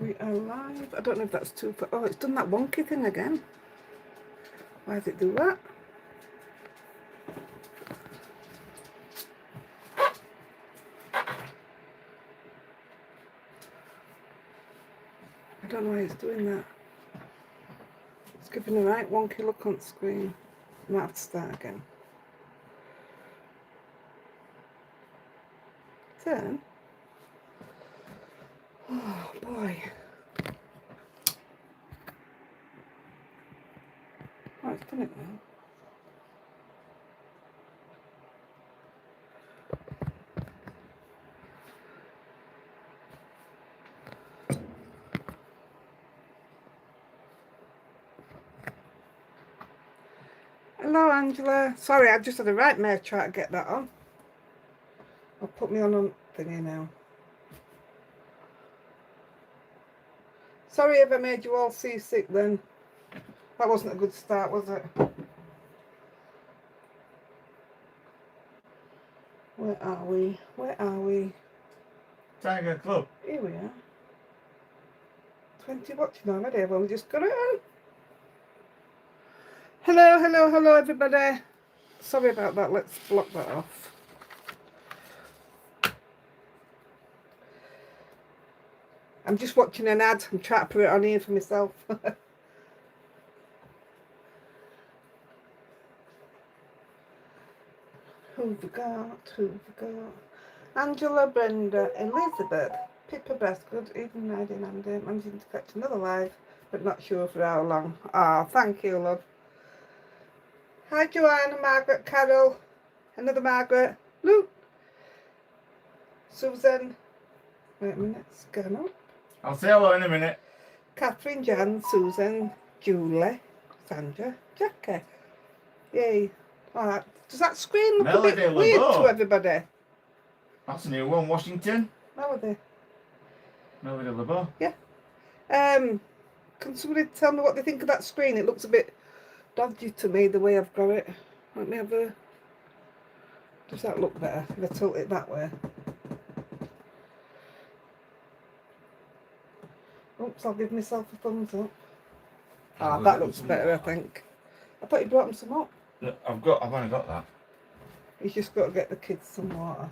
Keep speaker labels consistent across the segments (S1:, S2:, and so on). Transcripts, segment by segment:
S1: We are live. I don't know if that's too far. Oh, it's done that wonky thing again. Why does it do that? I don't know why it's doing that. It's giving a right wonky look on screen. I might have to start again. Turn. Oh boy. Oh, it's done it now. Hello, Angela. Sorry, I just had a nightmare trying to get that on. I'll put me on a thingy now. Sorry if I made you all seasick then. That wasn't a good start, was it? Where are we? Where are we?
S2: Tiger Club.
S1: Here we are. 20 watching already. I've only just got it on. Hello, hello, hello, everybody. Sorry about that. Let's block that off. I'm just watching an ad. I'm trying to put it on here for myself. Who've we got? Who've we got? Angela, Brenda, Elizabeth, Pippa Best, good evening, Heidi and Andy. Managing to catch another live, but not sure for how long. Ah, thank you, love. Hi, Joanna, Margaret, Carol, another Margaret, Luke, Susan. Wait a minute, it's gone up.
S2: I'll say hello in a minute.
S1: Catherine, Jan, Susan, Julie, Sandra, Jackie. Yay. Alright. Does that screen look a bit weird to everybody?
S2: That's a new one, Washington.
S1: Melody.
S2: Melody LeBeau.
S1: Yeah. Can somebody tell me what they think of that screen? It looks a bit dodgy to me the way I've got it. Let me have a... Does that look better if I tilt it that way? Oops, I'll give myself a thumbs up. Ah, that looks better, I think. I thought you brought them some up.
S2: I've only got that.
S1: He's just got to get the kids some water.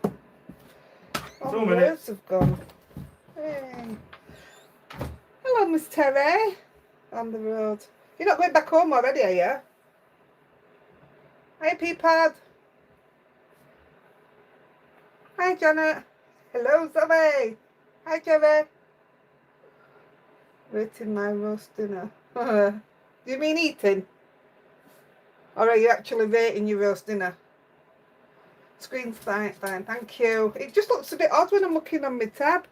S1: Oh,
S2: 2
S1: the
S2: minutes.
S1: words have gone. Hey. Hello, Miss Terry. On the road. You're not going back home already, are you? Hi, Peapad. Hi, Janet. Hello, Zoe. Hi, Jerry. Rating my roast dinner. Do you mean eating? Or are you actually rating your roast dinner? Screen's fine, thank you. It just looks a bit odd when I'm looking on my tab.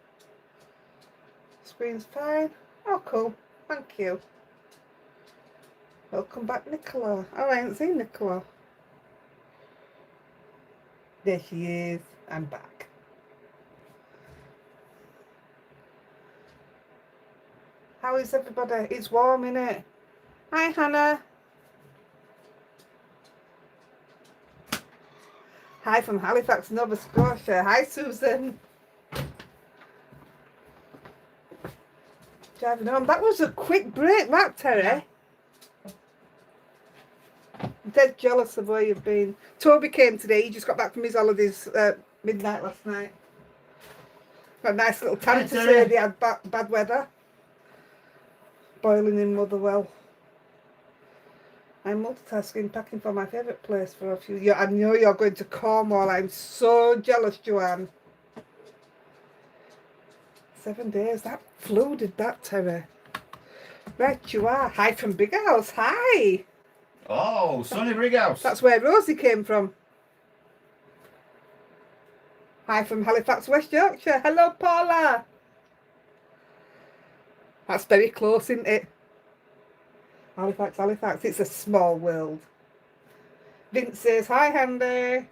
S1: Screen's fine. Oh, cool. Thank you. Welcome back, Nicola. Oh, I haven't seen Nicola. There she is. I'm back. How is everybody? It's warm, innit? Hi, Hannah. Hi from Halifax, Nova Scotia. Hi, Susan. Driving home. That was a quick break, that, Terry. Dead jealous of where you've been. Toby came today. He just got back from his holidays midnight last night. Got a nice little tan to say they had bad weather. Boiling in Motherwell. I'm multitasking, packing for my favourite place for a few years. I know you're going to Cornwall. I'm so jealous, Joanne. 7 days. That flew, did that, Terry? Right, you are. Hi from Big House. Hi.
S2: Oh, sunny Brighouse.
S1: That's where Rosie came from. Hi from Halifax, West Yorkshire. Hello, Paula. That's very close, isn't it? Halifax, Halifax. It's a small world. Vince says, hi, Handy.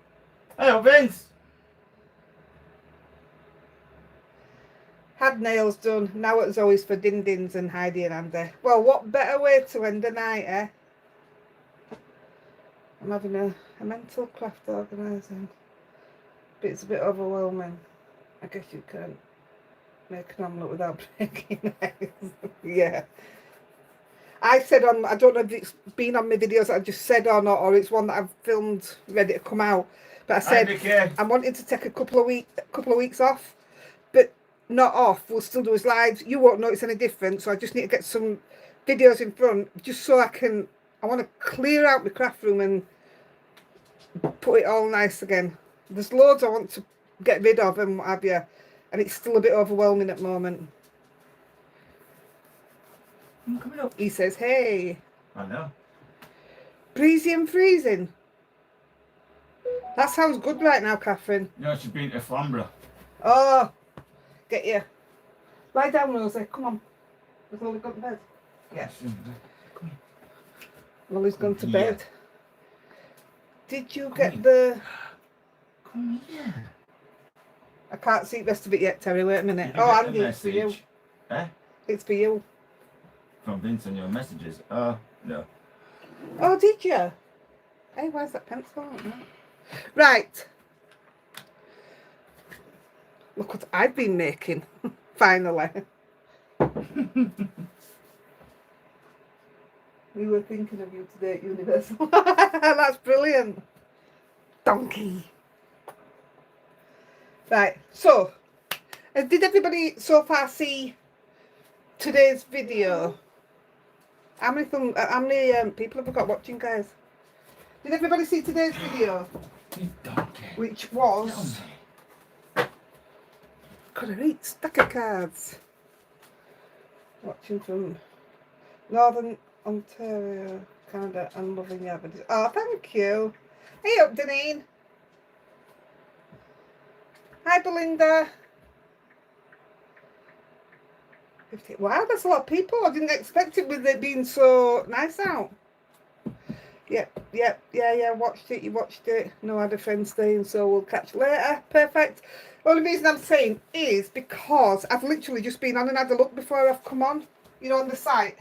S2: Hello, Vince.
S1: Had nails done. Now it's always for Din-Dins and Heidi and Andy. Well, what better way to end the night, eh? I'm having a mental craft organising. But it's a bit overwhelming. I guess you can. Make an omelette without breaking eggs. Yeah. I said on, I don't know if it's been on my videos that I just said or not, or it's one that I've filmed ready to come out. But I said I'm wanting to take a couple of weeks off, but not off. We'll still do his lives. You won't notice any difference. So I just need to get some videos in front, just so I want to clear out my craft room and put it all nice again. There's loads I want to get rid of and what have you, and it's still a bit overwhelming at the moment.
S2: I'm coming up.
S1: He says, hey.
S2: I know.
S1: Breezy and freezing. That sounds good right now, Catherine.
S2: No, she's been to Flamborough.
S1: Oh, get you. Lie down, Rosie. Come on. Has Lolly gone to bed? Yes.
S2: Come
S1: Lolly's gone to
S2: Yeah.
S1: bed. Did you get
S2: here.
S1: the...
S2: Come here.
S1: I can't see the rest of it yet, Terry. Wait a minute.
S2: Did you
S1: Oh,
S2: get
S1: Andy,
S2: the
S1: it's for you.
S2: message? Eh?
S1: It's for you.
S2: From Vince on your messages. Oh, no.
S1: Oh, did you? Hey, where's that pencil? Right. Look what I've been making. Finally. We were thinking of you today at Universal. That's brilliant. Donkey. Right, so did everybody so far see today's video? How many people have we got watching, guys? Did everybody see today's video?
S2: You donkey.
S1: Which was... Could I eat stack of cards? Watching from Northern Ontario, Canada, and loving your videos. Oh, thank you. Hey up, Deneen. Hi, Belinda. 50. Wow, that's a lot of people. I didn't expect it with it being so nice out. Yeah. Watched it. You watched it. No other friends staying, so we'll catch you later. Perfect. Only reason I'm saying is because I've literally just been on and had a look before I've come on. You know, on the site.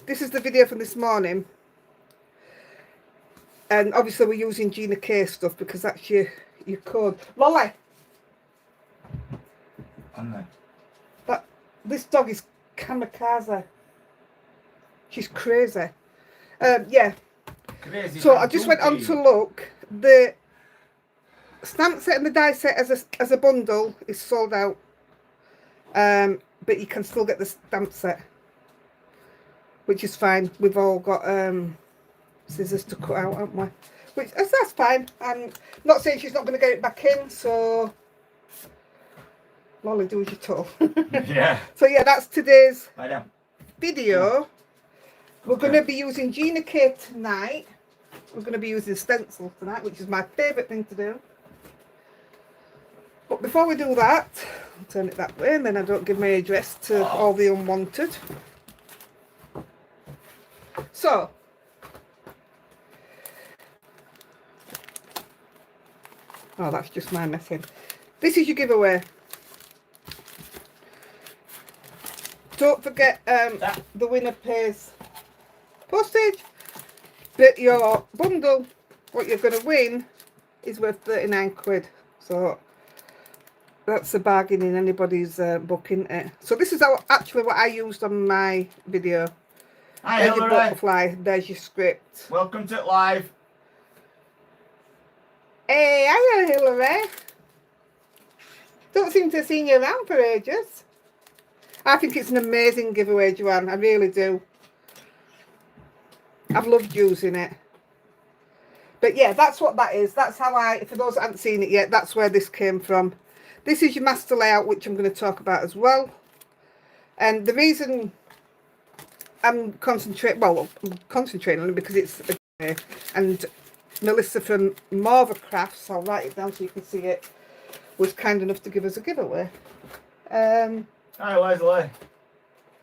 S1: This is the video from this morning, and obviously we're using Gina K stuff because that's your code. Lolly. This dog is kamikaze. She's crazy. Yeah.
S2: Crazy.
S1: So I just went on to look. The stamp set and the die set as a bundle is sold out. But you can still get the stamp set, which is fine. We've all got scissors to cut out, haven't we? Which that's fine. I'm not saying she's not going to get it back in. So Lolly, do as you're told.
S2: Yeah.
S1: So yeah, that's today's
S2: Lie down.
S1: video. We're going to be using Gina K tonight. We're going to be using Stencil tonight, which is my favourite thing to do. But before we do that, I'll turn it that way and then I don't give my address to all the unwanted. So, oh, that's just my messing. This is your giveaway. Don't forget the winner pays postage, but your bundle, what you're going to win, is worth 39 quid. So that's a bargain in anybody's book, isn't it? So this is actually what I used on my video.
S2: Hi,
S1: There's your
S2: Hillary.
S1: butterfly, there's your script.
S2: Welcome to it live.
S1: Hey, hiya Hillary. Don't seem to have seen you around for ages. I think it's an amazing giveaway, Joanne. I really do. I've loved using it. But yeah, that's what that is. That's how for those that haven't seen it yet, that's where this came from. This is your master layout, which I'm going to talk about as well. And the reason I'm concentrating on it because it's a giveaway. And Melissa from Marva Crafts, I'll write it down so you can see it, was kind enough to give us a giveaway.
S2: Hi, Leslie.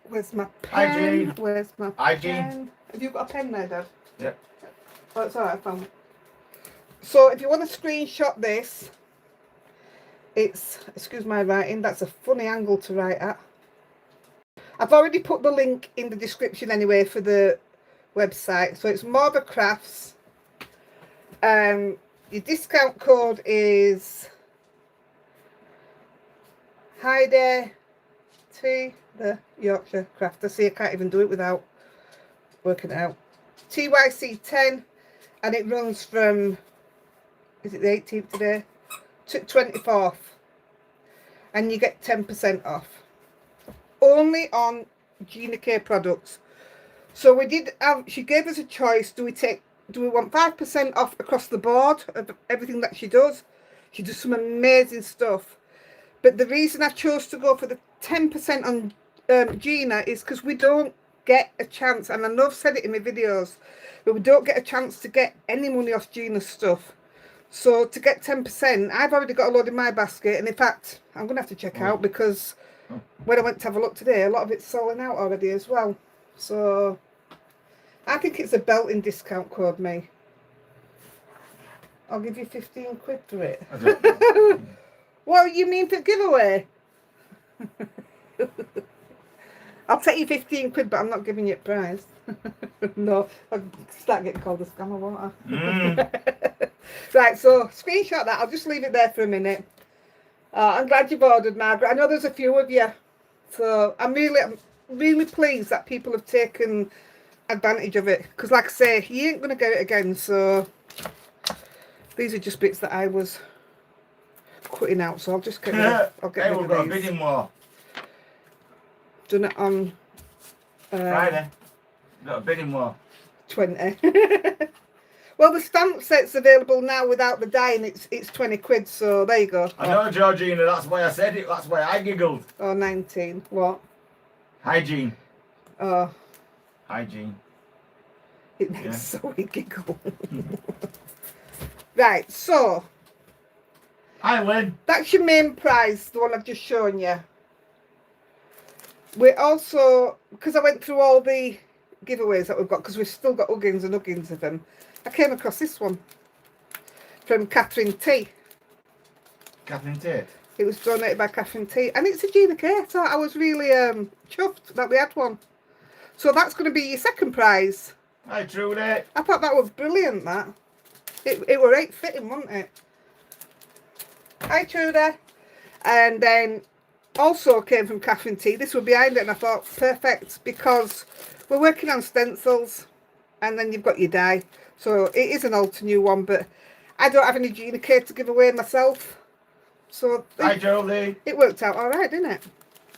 S1: Where's my
S2: Hi,
S1: pen?
S2: Jane.
S1: Where's my
S2: Hi,
S1: pen?
S2: Jane.
S1: Have you got a pen there, Dad?
S2: Yep.
S1: Oh, it's alright, I found it. So if you want to screenshot this, it's, excuse my writing, that's a funny angle to write at. I've already put the link in the description anyway for the website. So it's Marva Crafts. Your discount code is Heidi-The Yorkshire Crafter. See, I can't even do it without working it out. TYC 10, and it runs from, is it the 18th today? To 24th. And you get 10% off. Only on Gina K products. So we did have, she gave us a choice. Do we want 5% off across the board of everything that she does? She does some amazing stuff. But the reason I chose to go for the 10% on Gina is because we don't get a chance, and I know I've said it in my videos, but we don't get a chance to get any money off Gina's stuff. So to get 10%, I've already got a load in my basket, and in fact, I'm going to have to check out because when I went to have a look today, a lot of it's selling out already as well. So I think it's a belting discount code, me. I'll give you 15 quid for it.
S2: I don't know.
S1: What you mean for giveaway? I'll take you 15 quid, but I'm not giving you a prize. No, I'll start getting called a scammer, won't I? Right, so screenshot that. I'll just leave it there for a minute. I'm glad you've ordered, Margaret. I know there's a few of you. So I'm really pleased that people have taken advantage of it. Because like I say, you ain't going to get it again. So these are just bits that I was cutting out. So I'll just get rid of, I'll get
S2: Hey,
S1: rid
S2: we've
S1: of
S2: got a
S1: these.
S2: bidding war.
S1: Done it on
S2: Friday. We've got a bidding war.
S1: 20. Well, the stamp set's available now without the die, and it's 20 quid, so there you go.
S2: I know, Georgina, that's why I said it, that's why I giggled.
S1: Oh, 19. What?
S2: Hygiene.
S1: Oh,
S2: Hygiene.
S1: it makes Zoe giggle. Right, so
S2: I win.
S1: that's your main prize, the one I've just shown you. We're also, because I went through all the giveaways that we've got, because we've still got uggins and uggins of them, I came across this one from Catherine T.
S2: Catherine Tate.
S1: It was donated by Catherine T. And it's a Gina K, so I was really chuffed that we had one. So that's going to be your second prize.
S2: Hi, Trudy.
S1: I thought that was brilliant, that. It were right fitting, wasn't it? Hi, Trudy. And then also came from Catherine T. This was behind it, and I thought, perfect, because we're working on stencils, and then you've got your die. So it is an old to new one, but I don't have any Gina K to give away myself. So
S2: Hi, Jolie.
S1: it worked out all right, didn't it?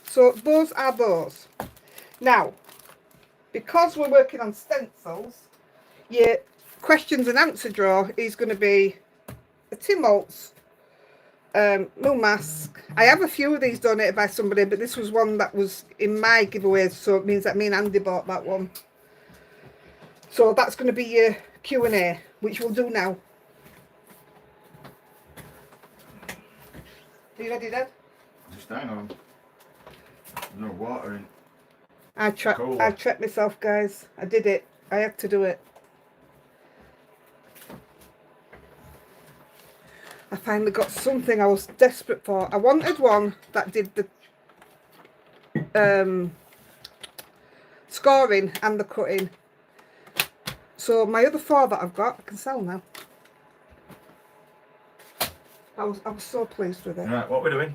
S1: So those are those. Now, because we're working on stencils, your questions and answer drawer is going to be a Tim Holtz Moon Mask. I have a few of these donated by somebody, but this was one that was in my giveaways, so it means that me and Andy bought that one. So that's going to be your Q&A, which we'll do now. Are you ready, Dad?
S2: Just hang on. There's no water in.
S1: I tricked myself, guys. I did it. I had to do it. I finally got something I was desperate for. I wanted one that did the scoring and the cutting. So my other four that I've got, I can sell now. I was so pleased with it.
S2: Right, what we're doing?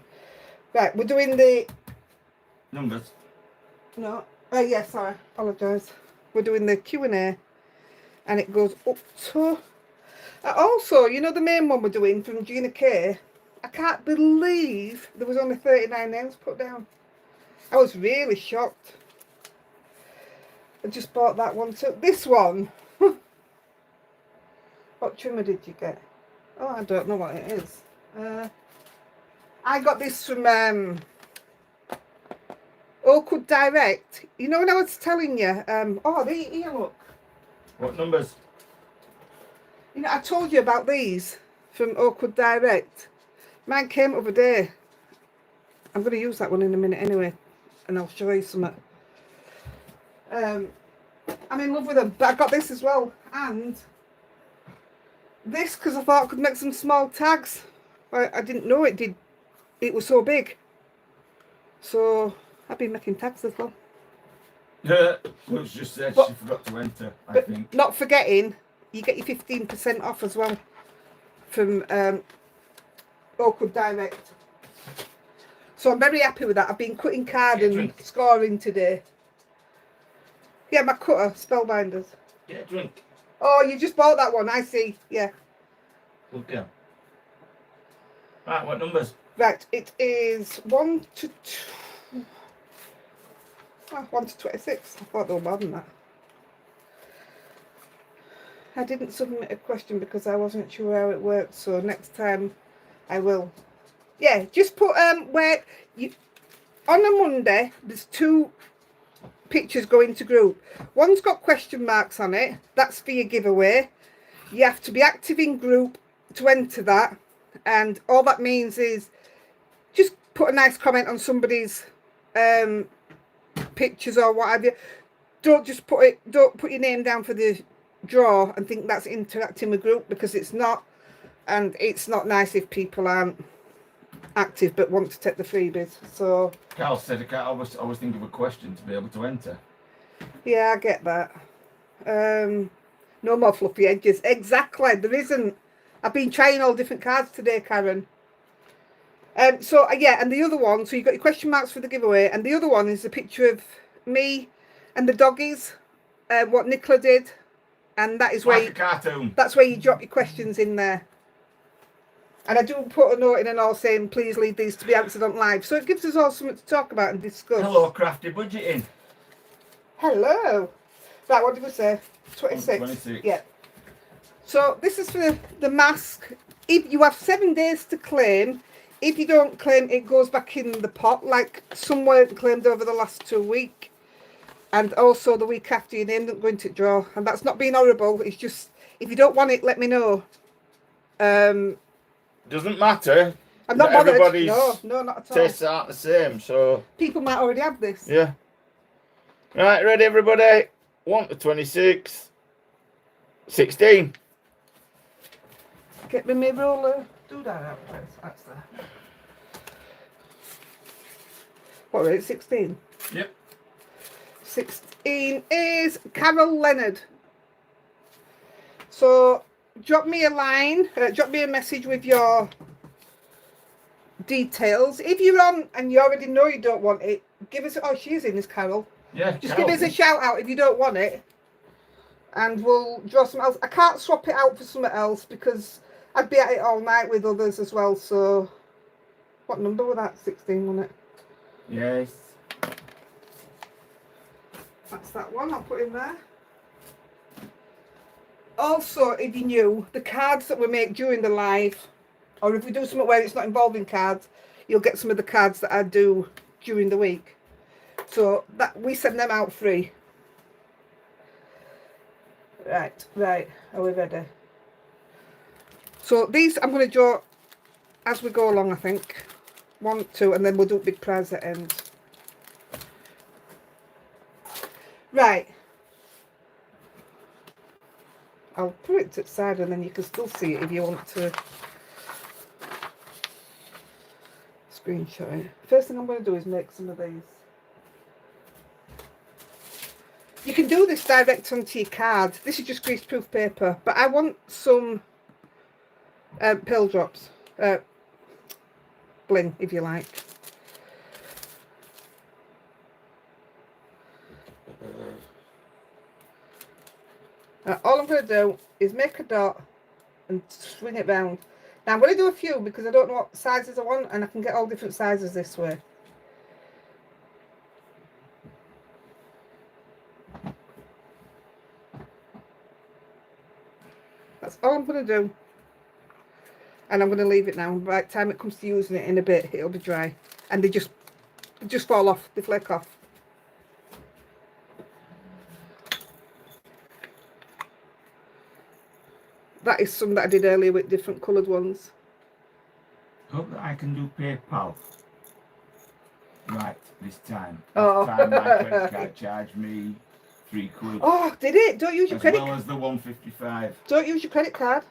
S1: Right, we're doing the
S2: Numbers.
S1: no. Oh yeah, sorry, apologise. We're doing the Q&A, and it goes up to. Also, you know the main one we're doing from Gina K. I can't believe there was only 39 names put down. I was really shocked. I just bought that one too. This one. What trimmer did you get? Oh, I don't know what it is. I got this from Oakwood Direct. You know when I was telling you, oh, here, look.
S2: What numbers?
S1: You know, I told you about these from Oakwood Direct. Mine came over there. I'm going to use that one in a minute anyway, and I'll show you something. I'm in love with them, but I got this as well, and this because I thought I could make some small tags. I didn't know it did. It was so big. So I've been making tags as well.
S2: Yeah, well, it's just said she forgot to enter, I think.
S1: Not forgetting, you get your 15% off as well from Oakwood Direct. So I'm very happy with that. I've been cutting card
S2: Get a
S1: and
S2: drink.
S1: scoring today. Yeah, my cutter, spellbinders.
S2: Get a drink.
S1: Oh, you just bought that one, I see. Yeah.
S2: Good girl. Right, what numbers?
S1: Right, it is 1 to 1 to 26. I thought they were more than that. I didn't submit a question because I wasn't sure how it worked, so next time I will. Yeah, just put where you on a Monday there's 2 pictures go into group. One's got question marks on it, that's for your giveaway. You have to be active in group to enter that, and all that means is just put a nice comment on somebody's pictures or whatever. Don't put your name down for the draw and think that's interacting with group, because it's not, and it's not nice if people aren't active but want to take the freebies. So
S2: Carl said I can't always think of a question to be able to enter.
S1: yeah, I get that. No more fluffy edges. Exactly, there isn't. I've been trying all different cards today, Karen. So yeah, and the other one, so you've got your question marks for the giveaway, and the other one is a picture of me and the doggies, what Nicola did, and that is
S2: like a cartoon.
S1: That's where you drop your questions in there. And I do put a note in and all saying, please leave these to be answered on live. So it gives us all something to talk about and discuss.
S2: Hello, Crafty Budgeting.
S1: Hello. Right, what did we say? 26.
S2: 26.
S1: Yeah. So this is for the mask. If you have 7 days to claim, if you don't claim, it goes back in the pot. Like some weren't claimed over the last 2 weeks. And also the week after, your name doesn't go into draw. And that's not being horrible. It's just, if you don't want it, let me know.
S2: Doesn't matter.
S1: I'm not bothered.
S2: Everybody's
S1: No, not at all.
S2: tastes aren't the same, so
S1: People might already have this.
S2: yeah. Right, ready, everybody? 1 to 26. 16.
S1: Get me my roller. Do that out, please. That's there. What was it? 16.
S2: Yep.
S1: 16 is Carol Leonard. So drop me a line, drop me a message with your details. If you're on and you already know you don't want it, give us. Oh, she's in, this Carol.
S2: Yeah.
S1: Just give us a shout out if you don't want it, and we'll draw something else. I can't swap it out for something else because I'd be at it all night with others as well. So, what number was that? 16, wasn't it?
S2: Yes.
S1: That's that one. I'll put in there. Also, if you're new, the cards that we make during the live, or if we do something where it's not involving cards, you'll get some of the cards that I do during the week. So that we send them out free. Right. Are we ready? So these I'm going to draw as we go along, I think. 1, 2, and then we'll do a big prize at end. Right. I'll put it to the side and then you can still see it if you want to screenshot it. First thing I'm going to do is make some of these. You can do this direct onto your card. This is just greaseproof paper, but I want some pearl drops, bling if you like. All I'm going to do is make a dot and swing it round. Now I'm going to do a few because I don't know what sizes I want, and I can get all different sizes this way. That's all I'm going to do. And I'm going to leave it now. By the time it comes to using it in a bit, it'll be dry. And they just fall off, they flake off. That is some that I did earlier with different coloured ones.
S2: Hope that I can do PayPal. Right, this time.
S1: Oh.
S2: Last time my credit card charged me £3.
S1: Oh, did it? Don't use your credit
S2: card. As well as the £1.55.
S1: Don't use your credit card.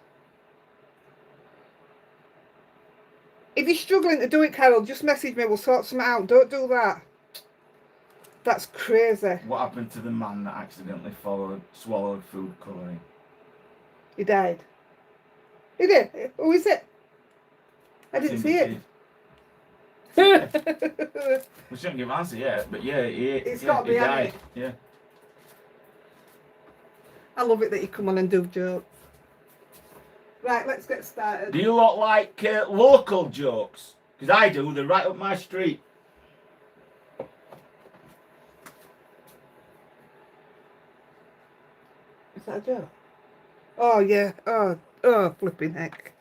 S1: If you're struggling to do it, Carol, just message me. We'll sort something out. Don't do that. That's crazy.
S2: What happened to the man that accidentally swallowed food colouring?
S1: He died. He did? Who is it? I didn't see it.
S2: We shouldn't give an answer yet, but yeah,
S1: It's
S2: yeah,
S1: got to be,
S2: he
S1: hasn't
S2: died.
S1: it?
S2: Yeah.
S1: I love it that you come on and do jokes. Right, let's get started.
S2: Do you lot like local jokes? Because I do. They're right up my street.
S1: Is that a joke? Oh, yeah. Oh, flipping heck.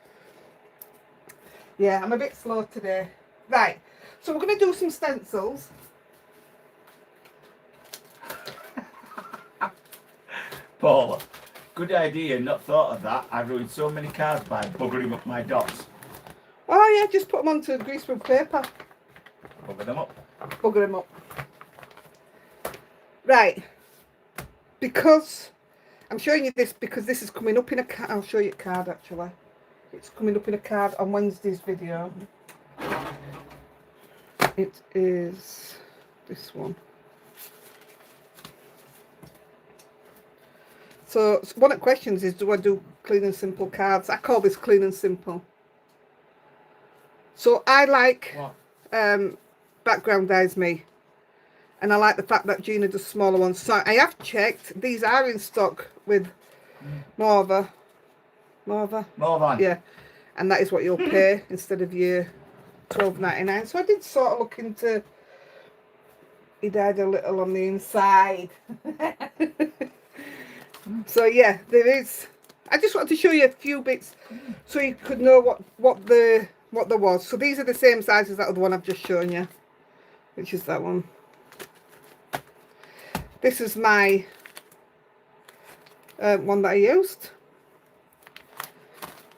S1: Yeah, I'm a bit slow today. Right, so we're going to do some stencils.
S2: Paula, good idea. Not thought of that. I've ruined so many cards by buggering up my dots.
S1: Oh, yeah, just put them onto greaseproof paper.
S2: Bugger them up.
S1: Bugger them up. Right, because I'm showing you this because this is coming up in a card. I'll show you a card actually. It's coming up in a card on Wednesday's video. It is this one. So one of the questions is, do I do clean and simple cards? I call this clean and simple. So I like background eyes me. And I like the fact that Gina does smaller ones. So I have checked. These are in stock with Morva. Yeah. And that is what you'll pay instead of your $12.99. So I did sort of look into... He died a little on the inside. So yeah, there is... I just wanted to show you a few bits so you could know what there was. So these are the same size as that other one I've just shown you. Which is that one. This is my one that I used.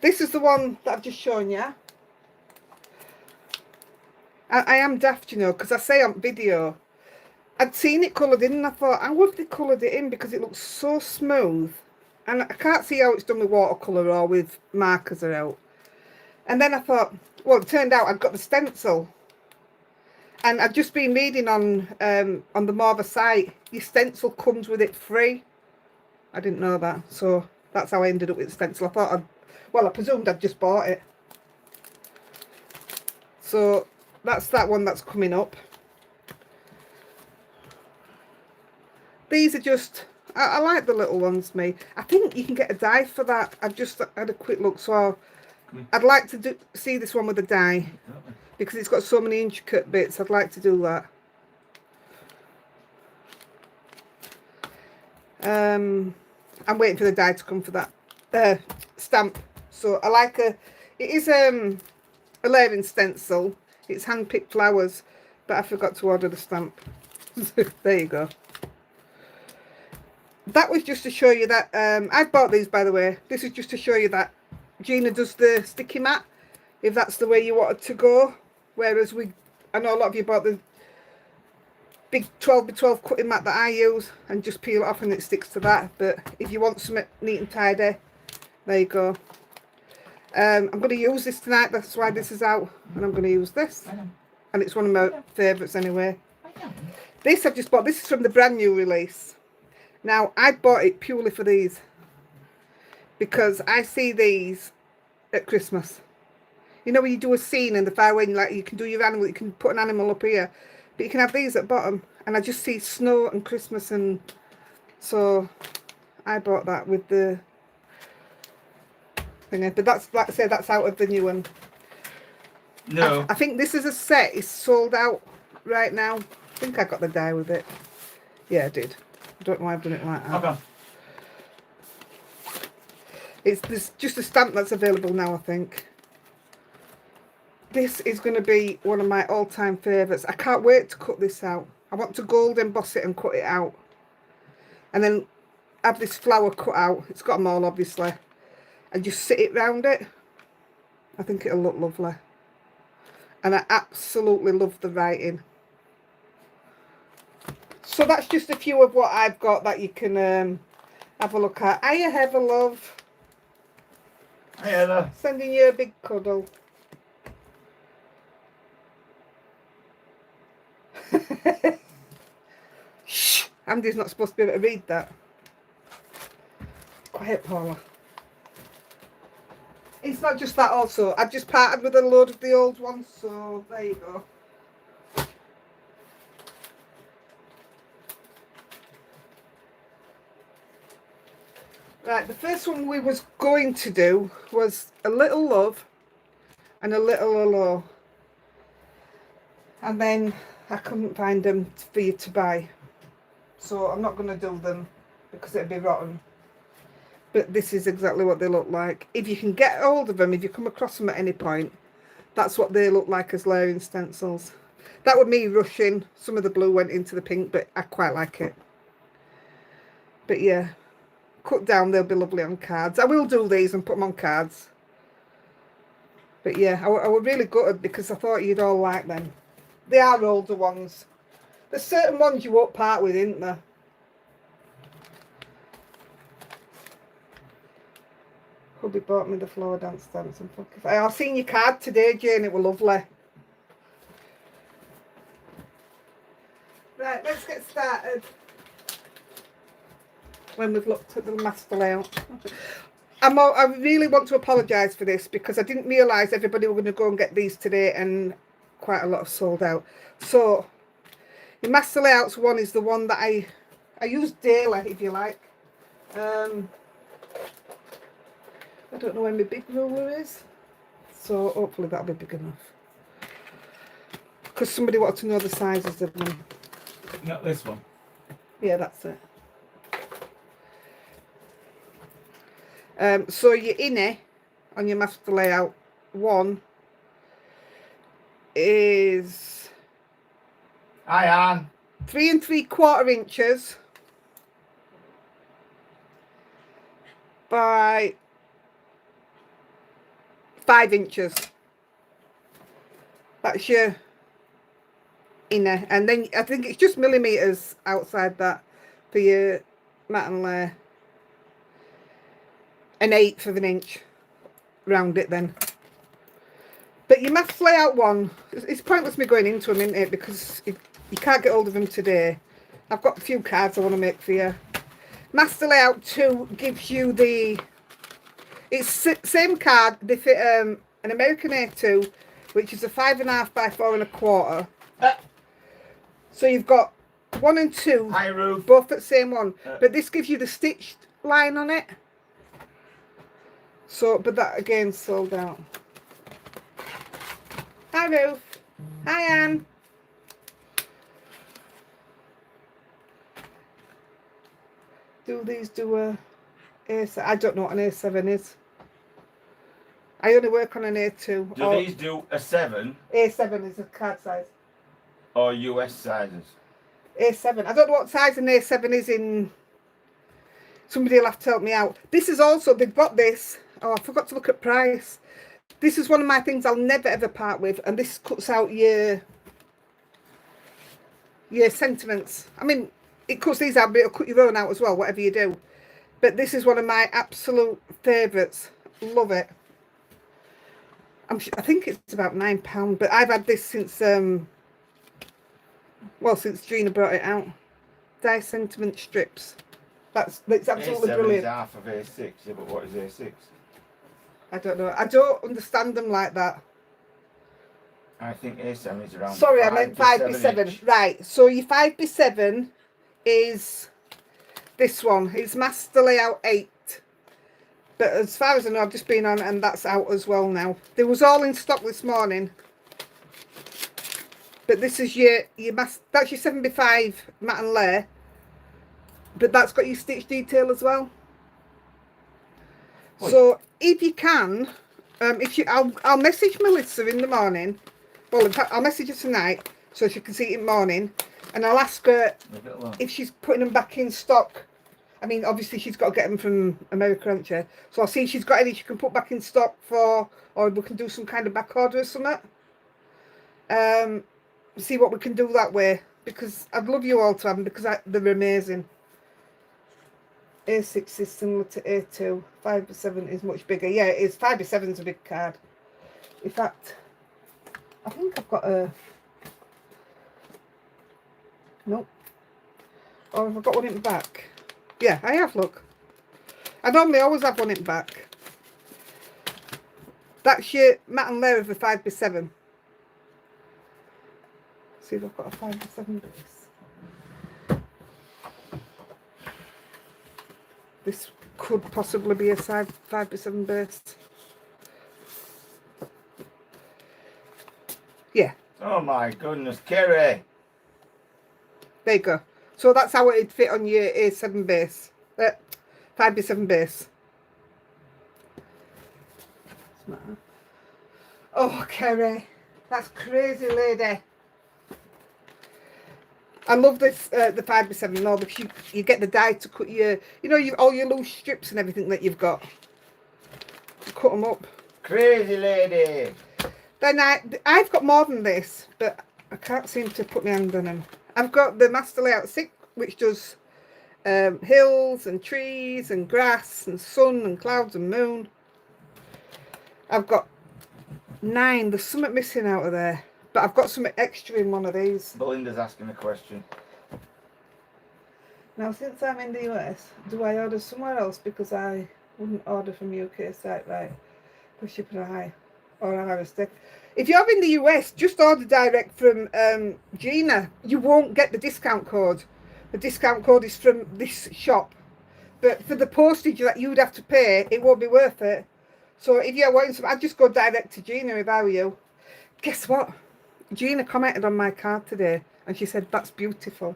S1: This is the one that I've just shown you. I am daft, you know, because I say on video, I'd seen it coloured in and I thought, I would have coloured it in because it looks so smooth. And I can't see how it's done with watercolour or with markers or out. And then I thought, well, it turned out I'd got the stencil. And I've just been reading on the Morva site, your stencil comes with it free. I didn't know that, so that's how I ended up with the stencil. I thought I presumed I'd just bought it. So that's that one that's coming up. These are just, I like the little ones, me. I think you can get a die for that. I've just had a quick look, so I'd like to see this one with a die. Because it's got so many intricate bits, I'd like to do that. I'm waiting for the die to come for that stamp. So I like it is a layering stencil. It's hand-picked flowers, but I forgot to order the stamp. There you go. That was just to show you that, I bought these by the way. This is just to show you that Gina does the sticky mat, if that's the way you wanted to go. Whereas I know a lot of you bought the big 12x12 cutting mat that I use and just peel it off and it sticks to that. But if you want something neat and tidy, there you go. I'm going to use this tonight, that's why this is out. And I'm going to use this. And it's one of my favourites anyway. This I've just bought, this is from the brand new release. Now, I bought it purely for these. Because I see these at Christmas. You know when you do a scene in the far away, like you can do your animal, you can put an animal up here, but you can have these at the bottom. And I just see snow and Christmas, and so I bought that with the thing. But that's, like I say, that's out of the new one.
S2: No.
S1: I think this is a set. It's sold out right now. I think I got the die with it. Yeah, I did. I don't know why I've done it like that.
S2: Okay.
S1: There's just a stamp that's available now, I think. This is going to be one of my all-time favourites. I can't wait to cut this out. I want to gold emboss it and cut it out. And then have this flower cut out. It's got them all, obviously. And just sit it round it. I think it'll look lovely. And I absolutely love the writing. So that's just a few of what I've got that you can have a look at. Hiya, Heather, love.
S2: Hi, Heather.
S1: Sending you a big cuddle. Shh! Andy's not supposed to be able to read that. Quiet, Paula. It's not just that also. I've just parted with a load of the old ones, so there you go. Right, the first one we was going to do was A Little Love and A Little Hello. And then I couldn't find them for you to buy. So I'm not going to do them because it'd be rotten. But this is exactly what they look like. If you can get hold of them, if you come across them at any point, that's what they look like as layering stencils. That was me rushing. Some of the blue went into the pink, but I quite like it. But yeah, cut down, they'll be lovely on cards. I will do these and put them on cards. But yeah, I was really gutted because I thought you'd all like them. They are older ones. There's certain ones you won't part with, isn't there? Hubby bought me the floor dance and I've seen your card today, Jane. It was lovely. Right, let's get started. When we've looked at the master layout. I really want to apologise for this because I didn't realise everybody were going to go and get these today, and quite a lot have sold out. So the master layouts one is the one that I use daily, if you like. I don't know where my big ruler is, so hopefully that'll be big enough. Because somebody wanted to know the sizes of them.
S2: Not this one.
S1: Yeah, that's it. So your inner on your master layout one is
S2: Hi, Anne.
S1: 3 3/4 inches by 5 inches. That's your inner, and then I think it's just millimeters outside that for your mat and layer. 1/8 of an inch round it then. But your master layout one, it's pointless me going into them, isn't it? Because you can't get hold of them today. I've got a few cards I want to make for you. Master layout 2 gives you the, it's same card. They fit an American A2, which is a 5.5 by 4 1/4. So you've got 1 and 2.
S2: Hi, Ruth.
S1: Both at the same one, but this gives you the stitched line on it. So, but that again sold out. Hi, Ruth. Hi, Anne. Do these do a A7? I don't know what an A7 is. I only work on an A2.
S2: Do these do a 7?
S1: A7 is a card size.
S2: Or US sizes?
S1: A7. I don't know what size an A7 is in. Somebody will have to help me out. This is also, they've got this. Oh, I forgot to look at price. This is one of my things I'll never ever part with, and this cuts out your sentiments. I mean, it cuts these out, but it'll cut your own out as well, whatever you do. But this is one of my absolute favourites. Love it. I think it's about £9, but I've had this since since Gina brought it out. Die sentiment strips. It's absolutely
S2: A7
S1: brilliant.
S2: Is half of A6, yeah, but what is A6?
S1: I don't know. I don't understand them like that.
S2: I think A7 is around.
S1: Sorry, I meant 5x7. Right. So your 5x7 is this one. It's Master Layout 8. But as far as I know, I've just been on and that's out as well now. They was all in stock this morning. But this is that's your 7x5 mat and layer. But that's got your stitch detail as well. So if you can, I'll message Melissa in the morning. Well, in fact, I'll message her tonight so she can see it in the morning, and I'll ask her if she's putting them back in stock. I mean, obviously she's got to get them from America, hasn't she? So I'll see if she's got any she can put back in stock for, or we can do some kind of back order or something. See what we can do that way, because I'd love you all to have them because they're amazing. A6 is similar to A2. 5x7 is much bigger. Yeah, it is. 5x7 is a big card. In fact, I think I've got a... Nope. Or have I got one in the back? Yeah, I have, look. I normally always have one in the back. That's your mat and layer of the 5x7. See if I've got a 5x7 base. This could possibly be a 5x7 base. Yeah.
S2: Oh my goodness, Kerry.
S1: There you go. So that's how it'd fit on your A7 base. 5x7 base. Oh, Kerry. That's crazy, lady. I love this, the 5x7 now, because you get the die to cut your, you know, all your loose strips and everything that you've got. Cut them up.
S2: Crazy lady.
S1: Then I've got more than this, but I can't seem to put my hand on them. I've got the Master Layout 6, which does hills and trees and grass and sun and clouds and moon. I've got 9. There's something missing out of there, but I've got something extra in one of these.
S2: Belinda's asking a question.
S1: Now, since I'm in the US, do I order somewhere else? Because I wouldn't order from UK site, right? For shipping a high or a higher stick. If you're in the US, just order direct from Gina. You won't get the discount code. The discount code is from this shop. But for the postage that you'd have to pay, it won't be worth it. So if you're wanting some, I'd just go direct to Gina if I were you. Guess what? Gina commented on my card today and she said, that's beautiful.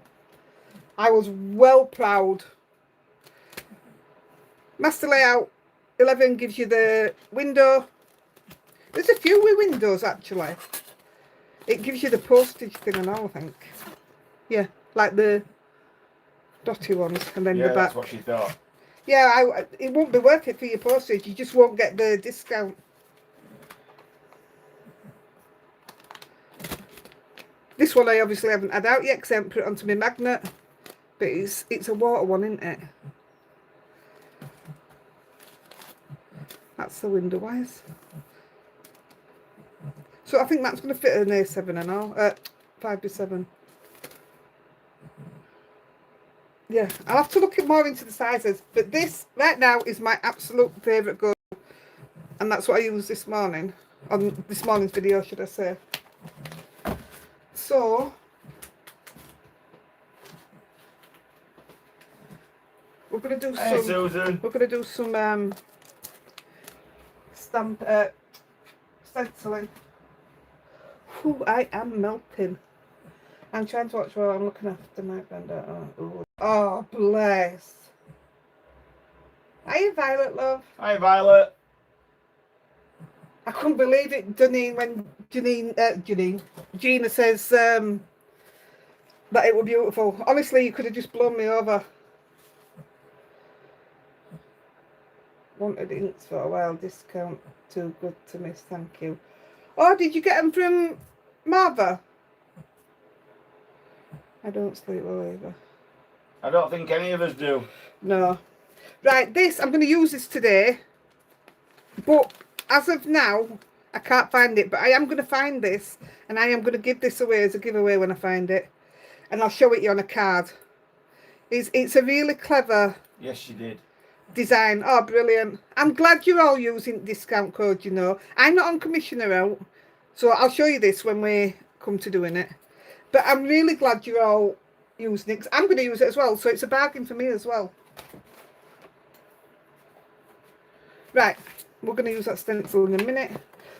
S1: I was well proud. Master Layout 11 gives you the window. There's a few with windows actually. It gives you the postage thing and all, I think. Yeah, like the dotty ones and then the back.
S2: Yeah, that's what she thought.
S1: Yeah, it won't be worth it for your postage. You just won't get the discount. This one I obviously haven't had out yet because I haven't put it onto my magnet. But it's a water one, isn't it? That's the window wise. So I think that's going to fit an A7 and all. 5x7. Yeah, I'll have to look more into the sizes. But this, right now, is my absolute favourite go. And that's what I used this morning. On this morning's video, should I say. So, we're going to do some...
S2: Hey, Susan.
S1: We're going to do some stenciling. Whew, I am melting. I'm trying to watch while I'm looking after my granddaughter. Oh, bless. Are you Violet, love?
S2: Hi, Violet.
S1: I couldn't believe it, Janine, when Gina says that it was beautiful. Honestly, you could have just blown me over. Wanted inks for a while. Discount too good to miss. Thank you. Oh, did you get them from Marva? I don't sleep well either.
S2: I don't think any of us do.
S1: No. Right, this, I'm going to use this today. But as of now, I can't find it. But I am going to find this. And I am going to give this away as a giveaway when I find it. And I'll show it you on a card. It's a really clever...
S2: Yes, she did.
S1: Design. Oh, brilliant. I'm glad you're all using discount code, you know. I'm not on commissioner out. So I'll show you this when we come to doing it. But I'm really glad you're all using it. 'Cause I'm going to use it as well. So it's a bargain for me as well. Right. We're going to use that stencil in a minute.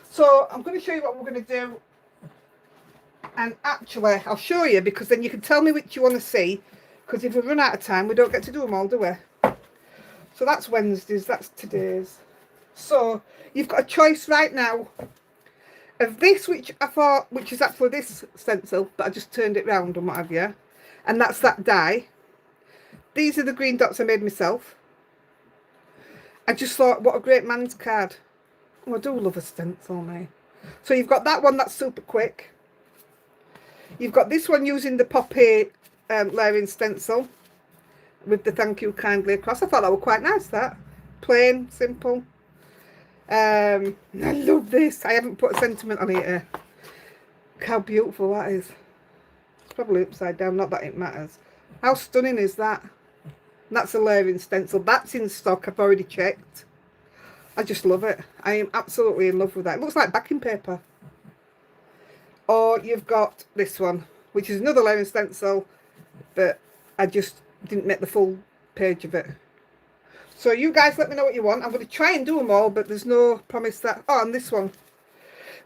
S1: So I'm going to show you what we're going to do. And actually, I'll show you because then you can tell me which you want to see. Because if we run out of time, we don't get to do them all, do we? So that's Wednesday's, that's today's. So you've got a choice right now of this, which I thought, which is actually this stencil, but I just turned it round and what have you. And that's that die. These are the green dots I made myself. I just thought, what a great man's card. Oh, I do love a stencil, mate. So you've got that one that's super quick. You've got this one using the poppy layering stencil with the thank you kindly across. I thought that was quite nice, that. Plain, simple. I love this. I haven't put a sentiment on it. Look how beautiful that is. It's probably upside down, not that it matters. How stunning is that? And that's a layering stencil. That's in stock, I've already checked. I just love it. I am absolutely in love with that. It looks like backing paper. Or you've got this one, which is another layering stencil, but I just didn't make the full page of it. So you guys let me know what you want. I'm going to try and do them all, but there's no promise that... Oh, and this one.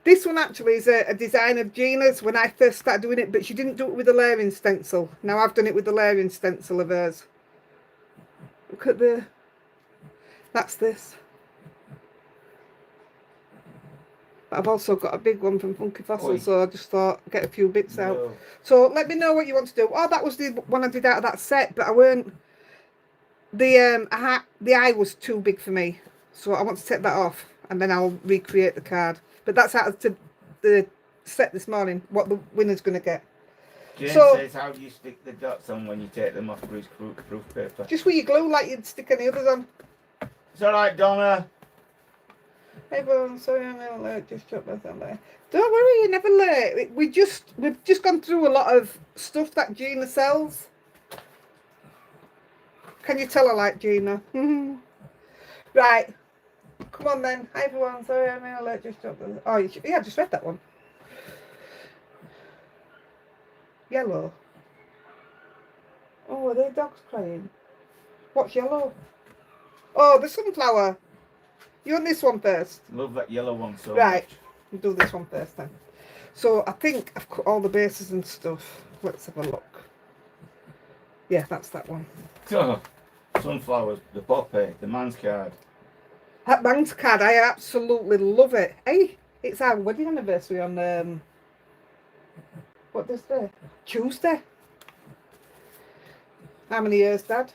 S1: This one actually is a design of Gina's when I first started doing it, but she didn't do it with the layering stencil. Now I've done it with the layering stencil of hers. Look at the... That's this. But I've also got a big one from Funky Fossil, so I just thought I'd get a few bits out. So let me know what you want to do. Oh, that was the one I did out of that set, but I weren't... The eye was too big for me, so I want to take that off, and then I'll recreate the card. But that's out of the set this morning, what the winner's going to get.
S2: Jane
S1: So,
S2: says, how do you stick the dots on when you take them off proof paper?
S1: just with your glue like you'd stick any others on.
S2: It's alright, Donna.
S1: Hey everyone, sorry I'm a little late, just dropped my thumb there. Don't worry, you're never late. We've just gone through a lot of stuff that Gina sells. Can you tell I like Gina? Right. Come on then. Hi everyone, sorry I'm a little late, just dropped the... Oh, yeah, I just read that one. Yellow. Oh, are they dogs crying? What's yellow? Oh, the sunflower. You want this one first?
S2: Love that yellow one so
S1: right.
S2: much.
S1: We'll do this one first then. So I think I've cut all the bases and stuff. Let's have a look. Yeah, that's that one.
S2: Oh, sunflowers, the poppy, the man's card.
S1: That man's card, I absolutely love it. Hey, it's our wedding anniversary on what this day? Tuesday. How many years, Dad?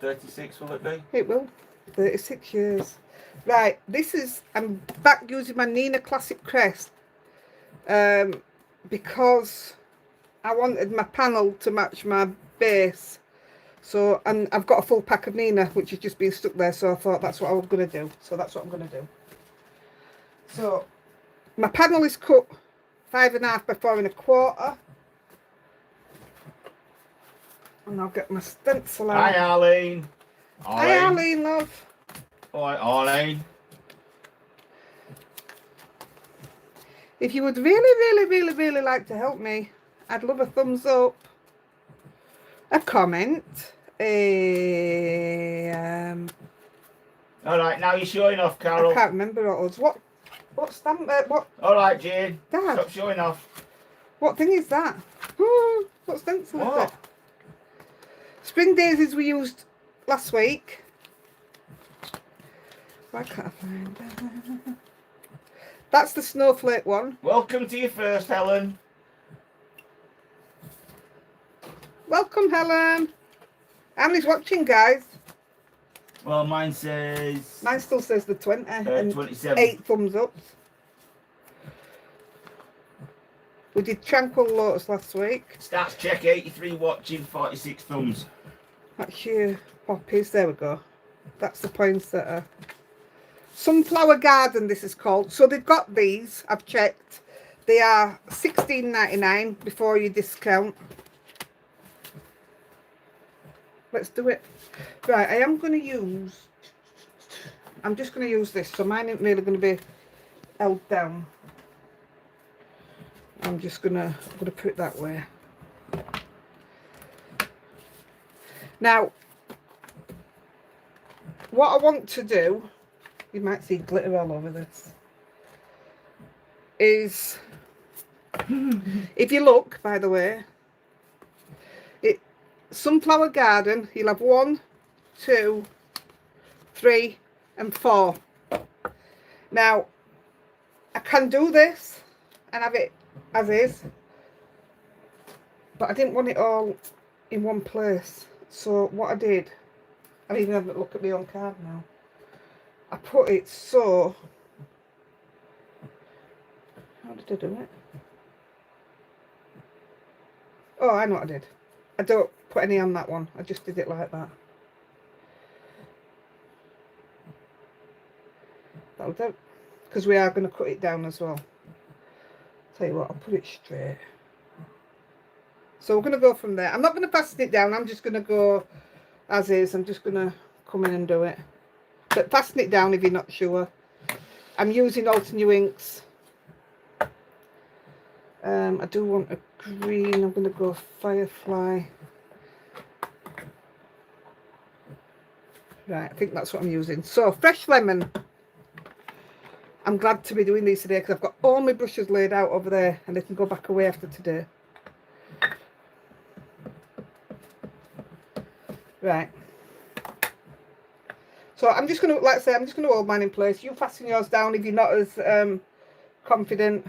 S2: 36 will it be?
S1: It will. 36 years. Right, this is, I'm back using my Nina Classic Crest because I wanted my panel to match my base. So, and I've got a full pack of Nina, which has just been stuck there, so I thought that's what I was going to do. So that's what I'm going to do. So, my panel is cut 5.5 by 4.25. And I'll get my stencil out.
S2: Hi, Arlene.
S1: Hi, Arlene, love.
S2: Hi, Arlene.
S1: If you would really like to help me, I'd love a thumbs up, a comment,
S2: All right, now you're showing off, Carol.
S1: I can't remember what it was. What stamp? What?
S2: All right, Jane.
S1: Dad.
S2: Stop showing off.
S1: What thing is that? What stencil is it? Spring daisies we used last week. Why can't I find that? That's the snowflake one.
S2: Welcome to your first, Helen.
S1: Welcome, Helen. How many's watching, guys?
S2: Well, mine says...
S1: Mine still says the 20 and
S2: 27.
S1: 8 thumbs up. We did Tranquil Lotus last week.
S2: Stats check 83 watching, 46 thumbs.
S1: That's your poppies. There we go. That's the poinsettia. Sunflower Garden, this is called. So they've got these. I've checked. They are $16.99 before you discount. Let's do it. Right, I am going to use... I'm just going to use this. So mine isn't really going to be held down. I'm going to put it that way. Now, what I want to do, you might see glitter all over this, is, if you look, by the way, Sunflower Garden, you'll have 1, 2, 3 and 4. Now, I can do this and have it as is, but I didn't want it all in one place. So what I did, I'm even having a look at my own card now. I put it so, how did I do it? Oh, I know what I did. I don't put any on that one. I just did it like that. That'll do. Because we are going to cut it down as well. Tell you what, I'll put it straight. So we're going to go from there. I'm not going to fasten it down. I'm just going to go as is. I'm just going to come in and do it. But fasten it down if you're not sure. I'm using Alter New Inks. I do want a green. I'm going to go Firefly. Right, I think that's what I'm using. So, fresh lemon. I'm glad to be doing these today because I've got all my brushes laid out over there and they can go back away after today. Right. So I'm just going to, like I say, I'm just going to hold mine in place. You fasten yours down if you're not as confident.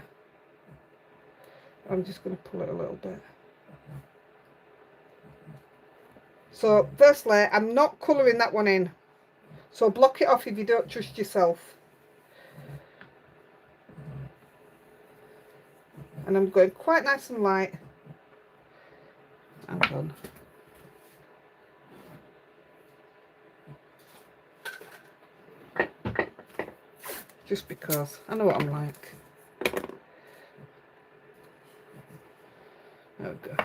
S1: I'm just going to pull it a little bit. So firstly, I'm not colouring that one in. So block it off if you don't trust yourself. And I'm going quite nice and light. Hang on. Just because I know what I'm like. There we go.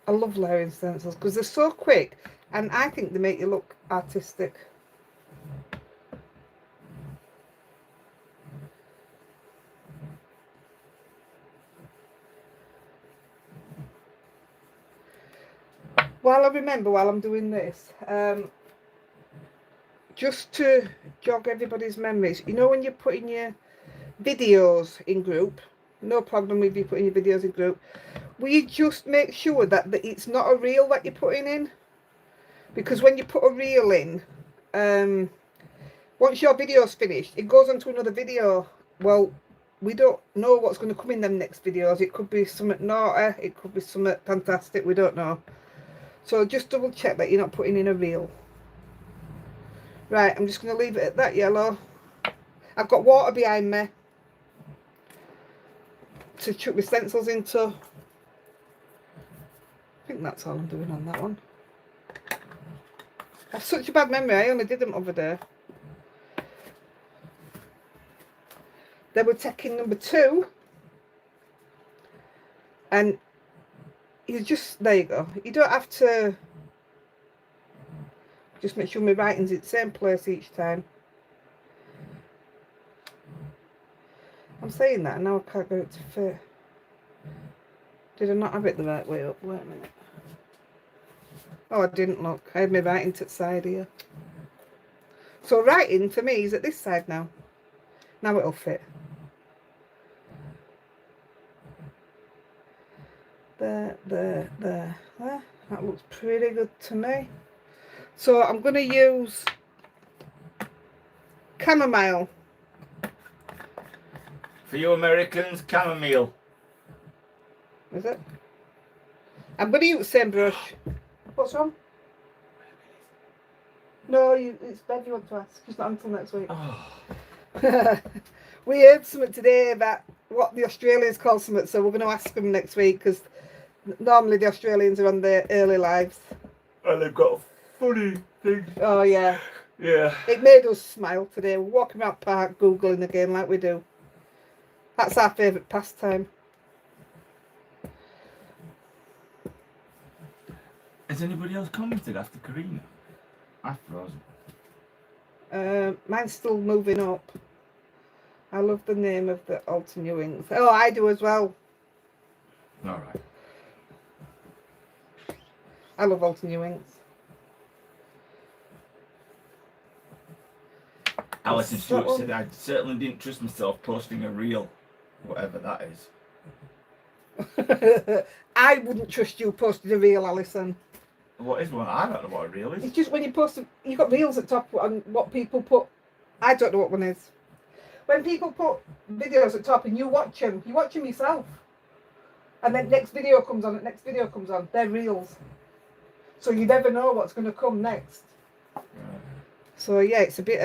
S1: I love layering stencils because they're so quick and I think they make you look artistic. While I'm doing this, just to jog everybody's memories, you know when you're putting your videos in group, no problem if you put your videos in group, will you just make sure that it's not a reel that you're putting in? Because when you put a reel in, once your video's finished, it goes on to another video. Well, we don't know what's going to come in them next videos. It could be something naughty, it could be something fantastic, we don't know. So just double check that you're not putting in a reel. Right, I'm just going to leave it at that yellow. I've got water behind me to chuck my stencils into. I think that's all I'm doing on that one. I have such a bad memory, I only did them over there. Then we're taking number 2. And you just, there you go. You don't have to, just make sure my writing's in the same place each time. I'm saying that and now I can't get it to fit. Did I not have it the right way up? Wait a minute. Oh, I didn't look. I had my writing to the side here. So writing for me is at this side now. Now it'll fit. There. That looks pretty good to me. So I'm going to use chamomile.
S2: For you Americans, chamomile.
S1: Is it? I'm going to use the same brush. What's wrong? No, it's Bev you want to ask. She's not until next week. Oh. We heard something today about what the Australians call something, so we're going to ask them next week because normally the Australians are on their early lives.
S2: And they've got a funny thing.
S1: Oh, yeah.
S2: Yeah.
S1: It made us smile today. We're walking around the park Googling again like we do. That's our favourite pastime.
S2: Has anybody else commented after Karina? I've frozen.
S1: Mine's still moving up. I love the name of the alternate wings. Oh, I do as well.
S2: Alright.
S1: I love alternate wings.
S2: Alison Stewart said I certainly didn't trust myself posting a reel, whatever that is.
S1: I wouldn't trust you posting a reel, Alison.
S2: What is one? I don't know what a reel is.
S1: It's just when you post, you've got reels at top on what people put. I don't know what one is. When people put videos at top and you watch them yourself. And then next video comes on, they're reels. So you never know what's going to come next. Right. So yeah, it's a bit,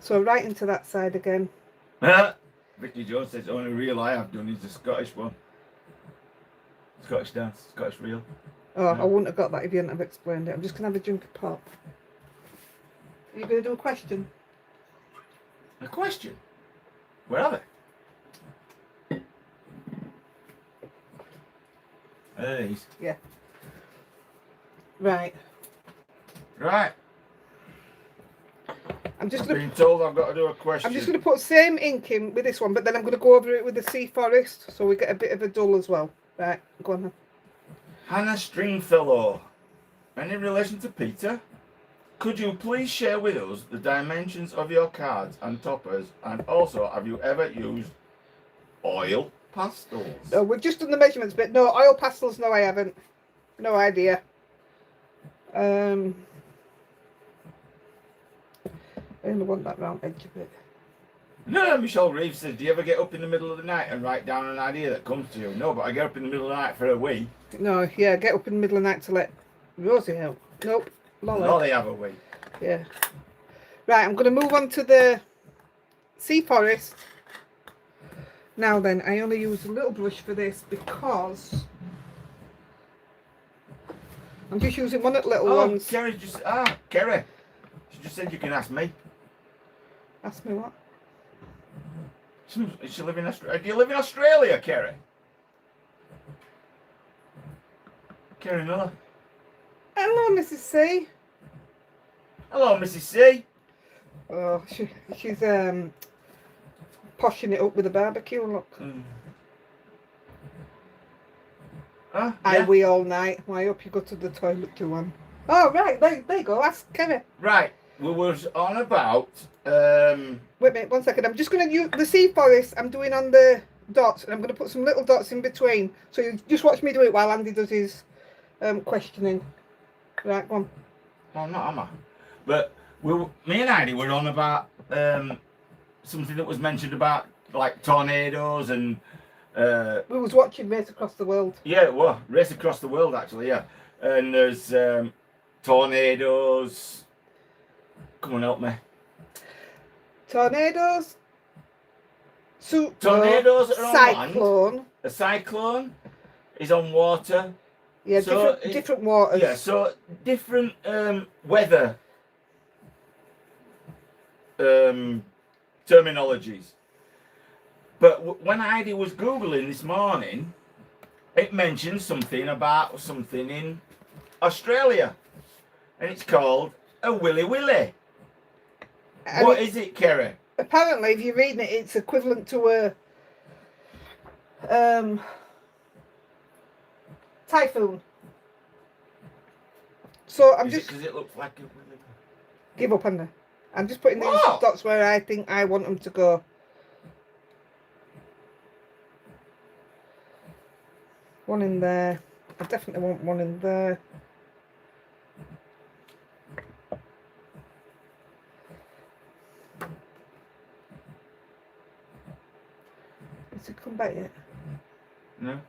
S1: so right into that side again.
S2: Vicky Jones says the only reel I have done is the Scottish one. Scottish dance, Scottish reel.
S1: Oh, yeah. I wouldn't have got that if you hadn't have explained it. I'm just going to have a drink of pop. Are you going to do a question?
S2: A question? Where are they? Are these?
S1: Yeah. Right.
S2: Right.
S1: I'm just
S2: I've
S1: gonna
S2: been told I've got to do a question.
S1: I'm just gonna put same ink in with this one, but then I'm gonna go over it with the sea forest, so we get a bit of a dull as well. Right, go on then.
S2: Hannah Stringfellow. Any relation to Peter? Could you please share with us the dimensions of your cards and toppers, and also have you ever used oil pastels?
S1: No, we've just done the measurements bit. No, oil pastels, no I haven't. No idea. I only want that round edge of it.
S2: No, Michelle Reeves says, do you ever get up in the middle of the night and write down an idea that comes to you? No, but I get up in the middle of the night for a wee.
S1: No, yeah, get up in the middle of the night to let Rosie out. Nope.
S2: Lolly have a wee.
S1: Yeah. Right, I'm going to move on to the sea forest. Now then, I only use a little brush for this because I'm just using one of the little ones.
S2: Kerry she just said you can ask me.
S1: Ask me what?
S2: Does she live in Australia? Do you live in Australia, Kerry? Kerry Miller.
S1: Hello, Mrs. C.
S2: Hello, Mrs. C.
S1: Oh, she's poshing it up with a barbecue. Look.
S2: Huh?
S1: I
S2: Yeah.
S1: wee all night. Why, I hope you go to the toilet too, one. Oh, right, there you go. Ask Kerry.
S2: Right, we was on about
S1: Wait a minute, 1 second. I'm just going to use the sea forest. I'm doing on the dots, and I'm going to put some little dots in between. So you just watch me do it while Andy does his questioning. Right, go on.
S2: well, not am I? But me and Heidi were on about something that was mentioned about like tornadoes and
S1: We was watching Race Across the World.
S2: yeah, it was Race Across the World actually, yeah. And there's tornadoes. Come on, help me.
S1: Tornadoes.
S2: Tornadoes are on
S1: cyclone.
S2: land. A cyclone is on water.
S1: Yeah,
S2: So
S1: different waters.
S2: Yeah, so different weather terminologies. But when Heidi was Googling this morning, it mentioned something about something in Australia. And it's called a willy willy.
S1: And
S2: What is it, Kerry?
S1: apparently, if you're reading it, it's equivalent to a typhoon. So I'm just
S2: Because it looks like a willy.
S1: give up on there. I'm just putting these
S2: What?
S1: dots where I think I want them to go. One in there. I definitely want one in there. Has it come back yet?
S2: No.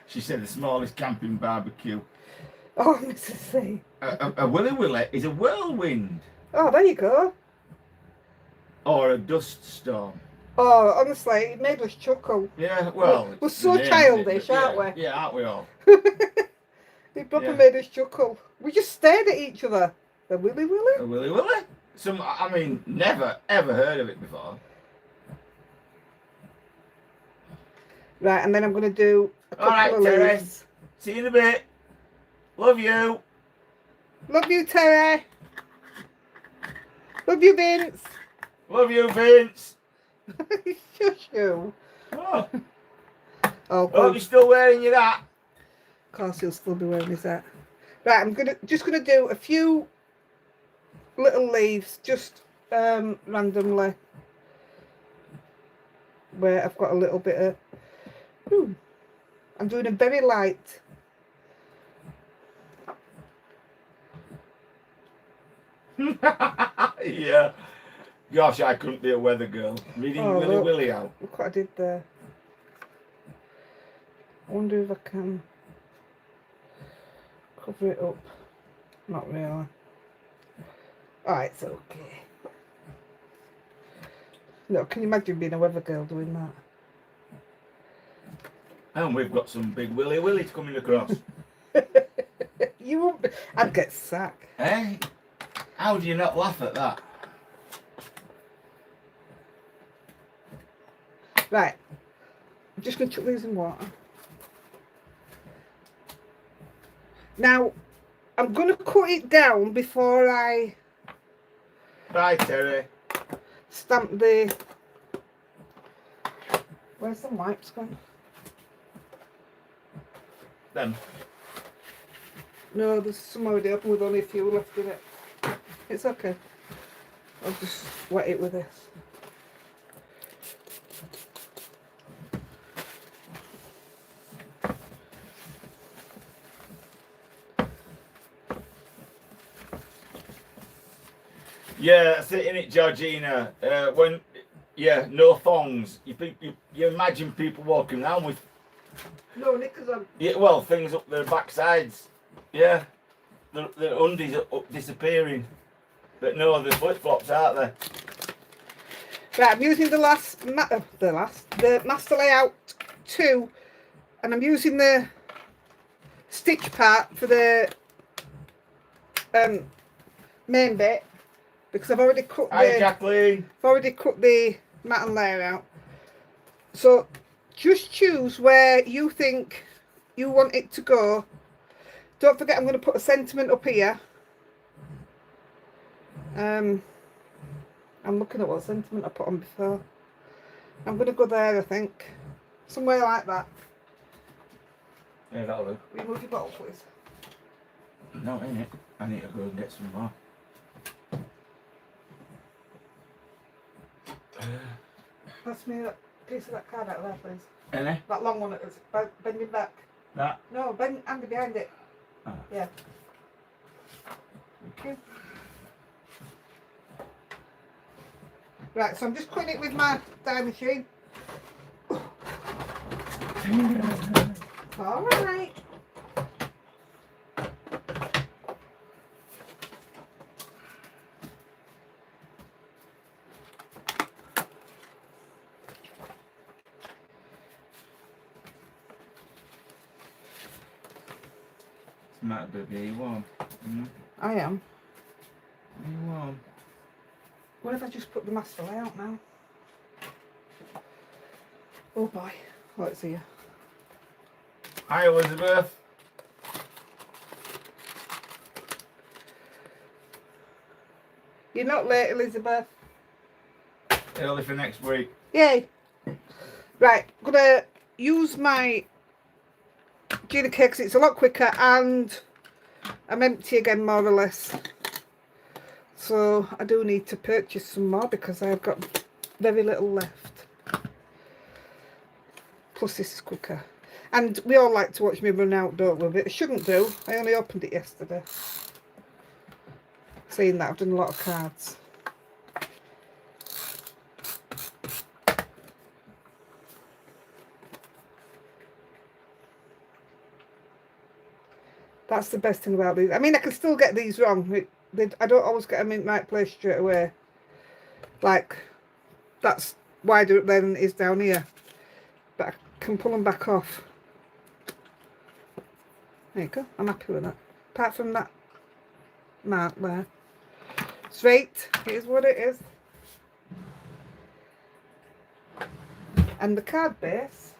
S2: She said the smallest camping barbecue.
S1: Oh, Mrs. C.
S2: A willy willy is a whirlwind
S1: Oh, there you go.
S2: or a dust storm.
S1: Oh, honestly, it made us chuckle.
S2: Yeah, well,
S1: We're
S2: it's
S1: so
S2: the name,
S1: childish,
S2: isn't it?
S1: aren't
S2: Yeah,
S1: we?
S2: Yeah, aren't we all?
S1: It proper
S2: Yeah.
S1: made us chuckle. We just stared at each other. The willy willy?
S2: A willy willy? I mean, never ever heard of it before.
S1: Right, and then I'm going to do a couple
S2: All right,
S1: of
S2: Terry.
S1: leaves.
S2: See you in a bit. Love you.
S1: Love you, Terry. Love you, Vince.
S2: Love you, Vince.
S1: Shush you.
S2: Oh,
S1: Oh,
S2: hope
S1: good.
S2: you're still wearing your hat.
S1: Of course he'll still be wearing his hat. Right, I'm just gonna do a few little leaves, just randomly, where I've got a little bit of. I'm doing a very light.
S2: Yeah. Gosh, I couldn't be a weather girl. Reading
S1: Oh,
S2: Willy
S1: look.
S2: Willy out.
S1: Look what I did there. I wonder if I can cover it up. Not really. Alright, it's okay. No, can you imagine being a weather girl doing that?
S2: And we've got some big Willy Willies coming across.
S1: You won't be, I'd get sacked.
S2: Eh? How do you not laugh at that?
S1: Right. I'm just going to chuck these in water. Now, I'm going to cut it down before I
S2: Bye, Terry.
S1: stamp the... Where's the wipes gone?
S2: Them.
S1: No, there's some already open with only a few left in it. It's okay. I'll just wet it with this.
S2: Yeah, that's it, innit, Georgina? No thongs. You imagine people walking around with,
S1: No knickers on.
S2: yeah, well, things up their backsides. Yeah, the undies are disappearing. But no, the flip flops, aren't they?
S1: Right, I'm using the Master Layout 2, and I'm using the stitch part for the main bit because I've already cut
S2: Hi, Jacqueline.
S1: I've already cut the mat and layer out. So just choose where you think you want it to go. Don't forget I'm going to put a sentiment up here. I'm looking at what sentiment I put on before. I'm going to go there, I think. Somewhere like that.
S2: Yeah, that'll do.
S1: Will you move your bottle, please?
S2: No, ain't it? I need to go and get some more.
S1: Pass me that piece of that card out there, please.
S2: Any?
S1: That long one that's bending back.
S2: That?
S1: No, bend Andy behind it.
S2: Oh.
S1: Yeah. Okay. Right, so I'm just cutting it with my die machine. All right.
S2: Might be very warm.
S1: I am.
S2: Very warm.
S1: What if I just put the master layout now? Oh boy. Oh, it's here.
S2: Hi, Elizabeth.
S1: You're not late, Elizabeth.
S2: Early for next week.
S1: Yay. Right, I'm gonna use my Gina cake because it's a lot quicker and I'm empty again, more or less. So I do need to purchase some more because I've got very little left. Plus this is quicker. And we all like to watch me run out, don't we? But I shouldn't do. I only opened it yesterday. Saying that, I've done a lot of cards. That's the best thing about these. I mean, I can still get these wrong. I don't always get them in the right place straight away. Like, that's wider up there than it is down here. But I can pull them back off. There you go. I'm happy with that. Apart from that mark there. Straight. Here's what it is. And the card base.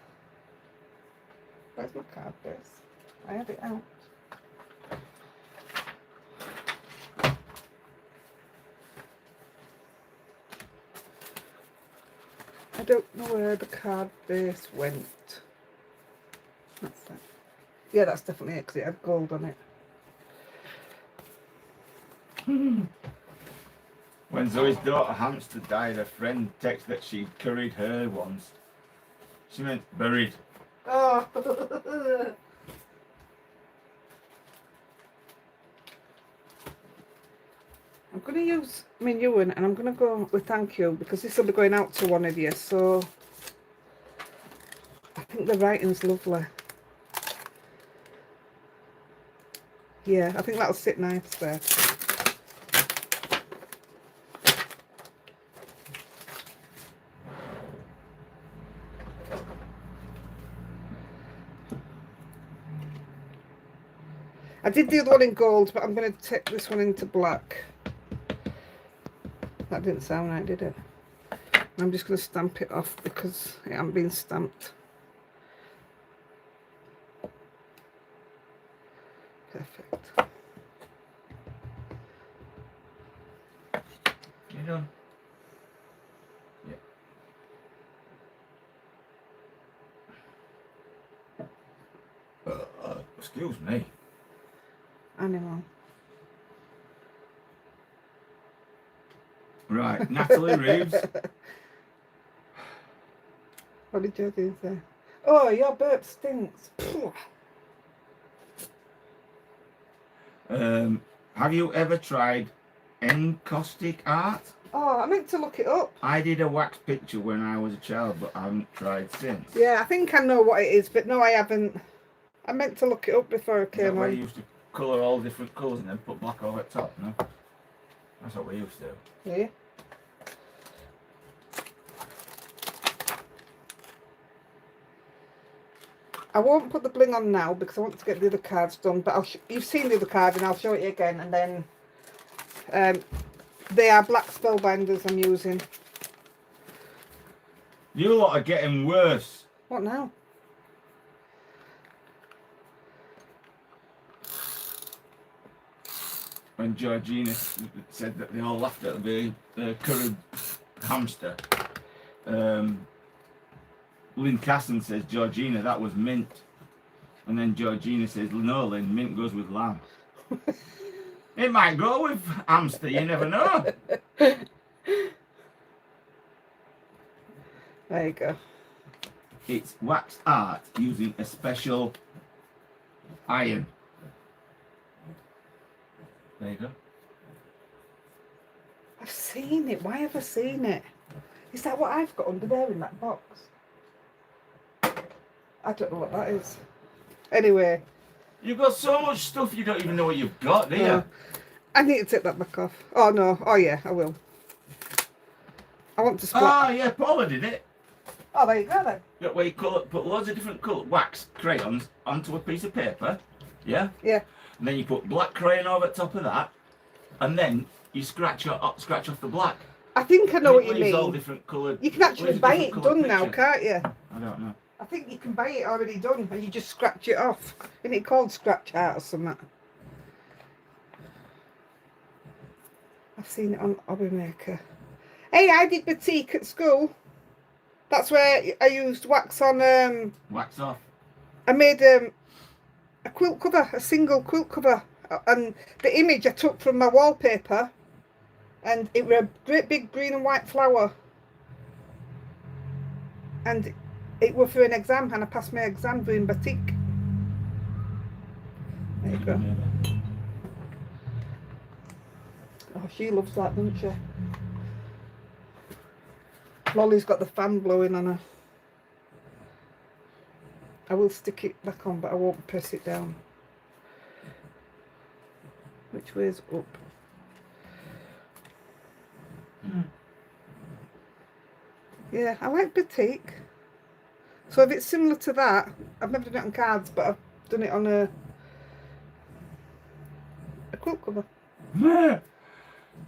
S1: Where's my card base? I have it out. I don't know where the card base went. That's that. Yeah, that's definitely it because it had gold on it.
S2: When Zoe's daughter hamster died, a friend texted that she'd curried her once. She meant buried.
S1: Oh. I'm going to use my new one and I'm going to go with thank you because this will be going out to one of you. So I think the writing's lovely. Yeah, I think that'll sit nice there. I did the other one in gold, but I'm going to take this one into black. That didn't sound right, did it? I'm just going to stamp it off because it hasn't been stamped. Perfect.
S2: You done? Yeah. Excuse me.
S1: Animal.
S2: Right, Natalie Reeves.
S1: What did you do there? Oh, your burp stinks.
S2: Have you ever tried encaustic art?
S1: Oh, I meant to look it up.
S2: I did a wax picture when I was a child, but I haven't tried since.
S1: Yeah, I think I know what it is, but no, I haven't. I meant to look it up before I
S2: Is that
S1: came
S2: where
S1: on.
S2: you used to colour all different colours and then put black over the top, no? That's what we used to do.
S1: Yeah. I won't put the bling on now because I want to get the other cards done, but you've seen the other card and I'll show it again, and then they are black spellbinders I'm using.
S2: You lot are getting worse.
S1: What now?
S2: When Georgina said that they all laughed at the current hamster, Lynn Casson says, Georgina, that was mint. And then Georgina says, no, Lynn, mint goes with lamb. It might go with hamster, you never know.
S1: There you go.
S2: It's wax art using a special iron. There you go.
S1: I've seen it. Why have I seen it? Is that what I've got under there in that box? I don't know what that is. Anyway.
S2: You've got so much stuff you don't even know what you've got, do you?
S1: No. I need to take that back off. Oh no. Oh yeah, I will. I want to split.
S2: Ah, yeah, Paula did it.
S1: Oh, there you go then.
S2: Yeah, where you put loads of different colour wax crayons onto a piece of paper, yeah?
S1: Yeah.
S2: And then you put black crayon over the top of that, and then you scratch off the black.
S1: I think I know what you
S2: Leaves all
S1: mean.
S2: different coloured.
S1: You can actually buy it done now, can't you?
S2: I don't know.
S1: I think you can buy it already done and you just scratch it off. Isn't it called scratch art or something? I've seen it on Hobby Maker. Hey, I did batik at school. That's where I used wax on.
S2: Wax off.
S1: I made a quilt cover, a single quilt cover, and the image I took from my wallpaper, and it was a great big green and white flower, and it was for an exam, and I passed my exam doing batik. There you go. Oh, she loves that, doesn't she? Lolly's got the fan blowing on her. I will stick it back on, but I won't press it down. Which way's up? Yeah, I like batik. So if it's similar to that, I've never done it on cards, but I've done it on a quilt cover.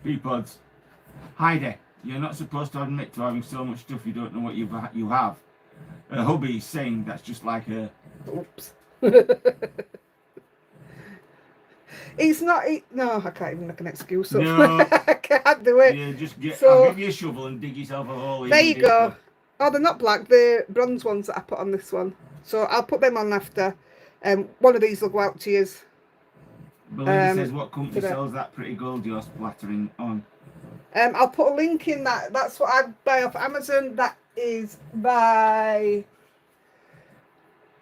S2: Peapods. Heidi, you're not supposed to admit to having so much stuff you don't know what you have. Her hubby's saying that's just like a...
S1: Oops. It's not... no, I can't even make an excuse up.
S2: No.
S1: I can't do it.
S2: Yeah, just get...
S1: So,
S2: I'll give you a shovel and dig yourself a hole.
S1: there you go. Oh, they're not black. They're bronze ones that I put on this one. So I'll put them on after. One of these will go out to you.
S2: Belinda says, what company sells that pretty gold you're splattering on?
S1: I'll put a link in that. That's what I buy off Amazon. That is by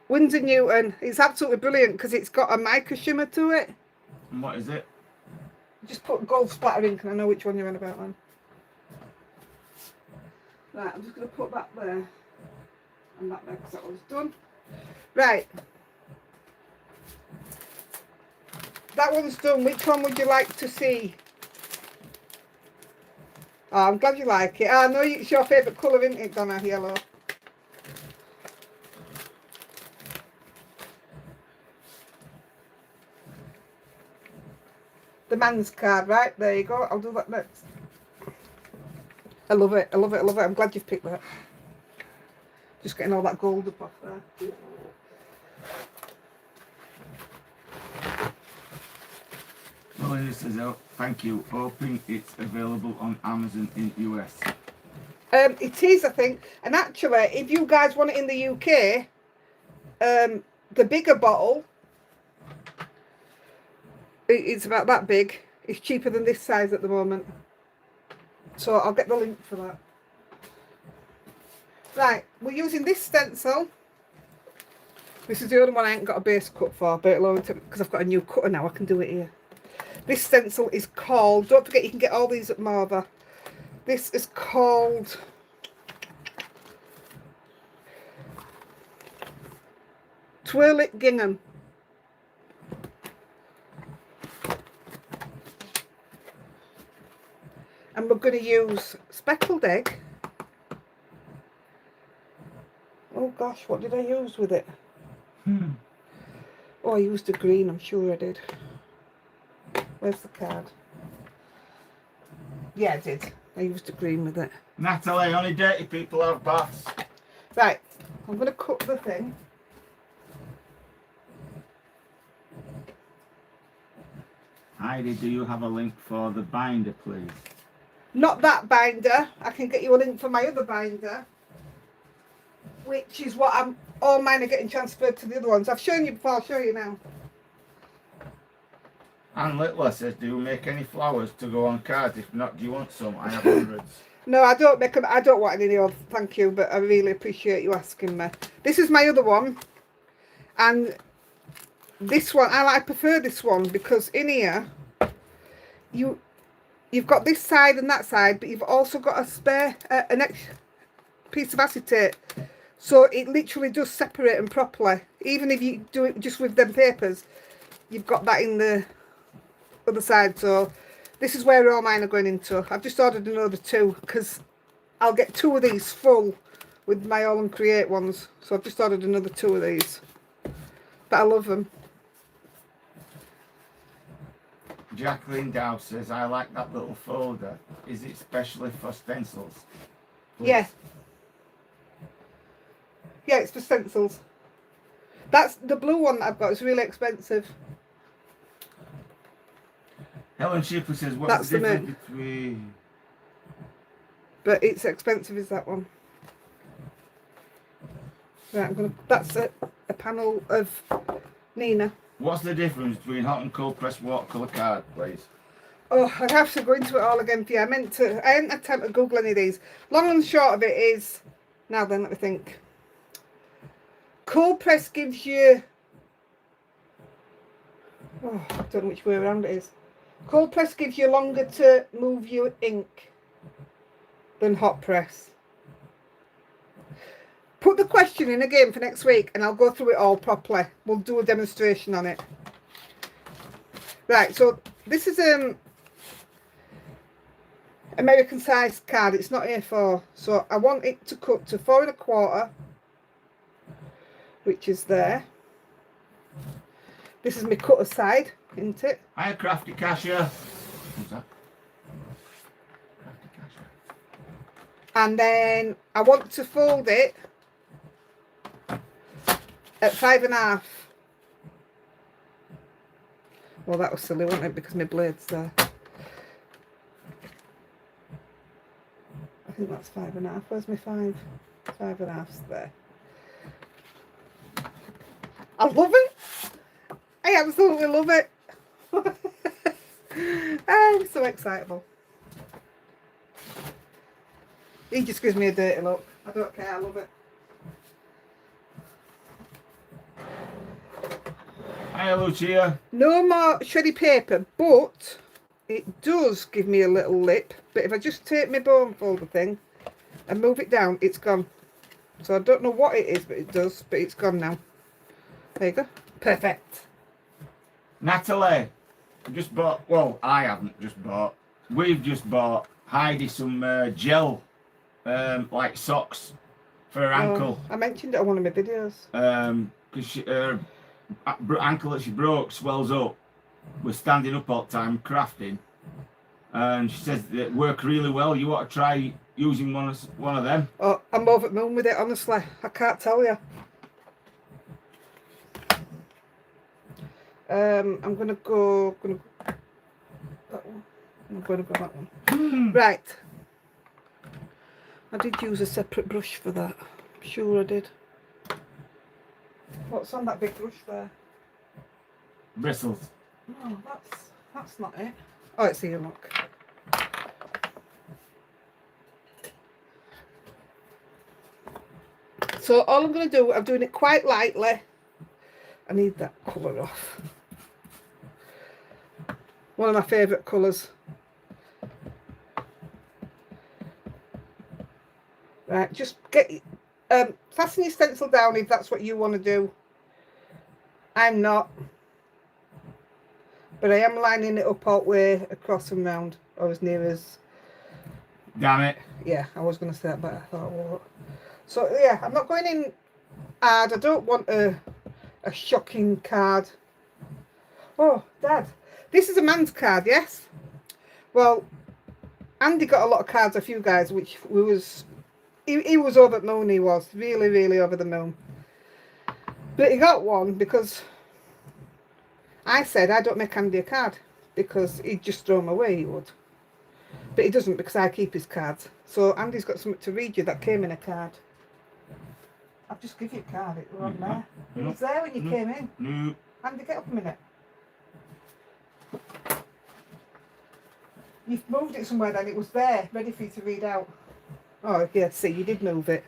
S1: Winsor Newton. It's absolutely brilliant because it's got a mica shimmer to it.
S2: And what is it?
S1: Just put gold splatter ink and I know which one you're on about then. Right, I'm just going to put that there and that there because that one's done. Right. That one's done. Which one would you like to see? Oh, I'm glad you like it. I know it's your favourite colour, isn't it, Donna? Yellow. The man's card, right? There you go. I'll do that next. I love it. I love it. I love it. I'm glad you've picked that. Just getting all that gold up off there.
S2: Belinda says, oh, thank you. Hoping it's available on Amazon in US.
S1: It is, I think. And actually, if you guys want it in the UK, the bigger bottle, it's about that big. It's cheaper than this size at the moment. So I'll get the link for that. Right, we're using this stencil. This is the only one I ain't got a base cut for, but because I've got a new cutter now, I can do it here. This stencil is called, don't forget you can get all these at Marva. This is called Twirl It Gingham. And we're going to use speckled egg. Oh gosh, what did I use with it? Oh, I used a green, I'm sure I did. Where's the card? Yeah, I did. I used a green with it.
S2: Natalie, only dirty people have baths.
S1: Right, I'm going to cut the thing.
S2: Heidi, do you have a link for the binder, please?
S1: Not that binder. I can get you a link for my other binder, which is what all mine are getting transferred to the other ones. I've shown you before, I'll show you now.
S2: Anne Littler says, do you make any flowers to go on cards? If not, do you want some? I have hundreds.
S1: No, I don't make them. I don't want any of, thank you, but I really appreciate you asking me. This is my other one, and this one, I prefer this one because in here, you've got this side and that side, but you've also got a spare, an extra piece of acetate. So it literally does separate them properly. Even if you do it just with them papers, you've got that in the other side. So this is where all mine are going into. I've just ordered another 2 because I'll get 2 of these full with my All and Create ones. So I've just ordered another 2 of these. But I love them.
S2: Jacqueline Dow says, I like that little folder. Is it specially for stencils? Please.
S1: Yeah. Yeah, it's for stencils. That's the blue one that I've got. It's really expensive.
S2: Helen Shipley says, what's the difference between...
S1: But it's expensive, is that one. Right, that's a panel of Nina.
S2: What's the difference between hot and cold pressed watercolour card, please?
S1: Oh, I'd have to go into it all again for you. I hadn't had time to Google any of these. Long and short of it is, now then, let me think. Cold press gives you, oh, I don't know which way around it is. Cold press gives you longer to move your ink than hot press. Put the question in again for next week and I'll go through it all properly. We'll do a demonstration on it. Right, so this is American size card. It's not A4. So I want it to cut to 4 1/4, which is there. This is my cutter side, isn't it?
S2: Hiya, Crafty Cashier. What's that? Crafty Cashier.
S1: And then I want to fold it at 5 1/2. Well, that was silly, wasn't it? Because my blade's there. I think that's 5 1/2. Where's my 5? 5 1/2's there. I love it. I absolutely love it. I'm so excitable. He just gives me a dirty look. I don't care, I love it.
S2: Hiya, Lucia.
S1: No more shreddy paper, but it does give me a little lip. But if I just take my bone folder thing and move it down, it's gone. So I don't know what it is, but it does. But it's gone now. There you go. Perfect.
S2: Natalie, just bought, well, I haven't just bought, we've just bought Heidi some gel, like socks for her ankle.
S1: I mentioned it on one of my videos.
S2: Because her ankle that she broke swells up. We're standing up all the time crafting. And she says they work really well. You want to try using one of them?
S1: Oh, I'm over the moon with it, honestly. I can't tell you. I'm gonna go That one. I'm going to go that one. Right. I did use a separate brush for that. I'm sure I did. What's on that big brush there?
S2: Bristles.
S1: No, that's not it. Oh, it's here, look. So all I'm going to do, I'm doing it quite lightly. I need that colour off. One of my favourite colours. Right, just get fasten your stencil down if that's what you want to do. I'm not, but I am lining it up all the way across and round, or as near as.
S2: Damn it.
S1: Yeah, I was going to say that, but I thought I won't. So yeah, I'm not going in hard. I don't want a shocking card. Oh, Dad, this is a man's card, yes? Well, Andy got a lot of cards off you guys, which he was over the moon. He was really, really over the moon. But he got one because I said I don't make Andy a card because he'd just throw them away, he would. But he doesn't because I keep his cards. So Andy's got something to read you that came in a card. I'll just give you a card. It was on there. It was there when you came in. Andy, get up a minute. You've moved it somewhere then. It was there, ready for you to read out. Oh, yeah, see, you did move it.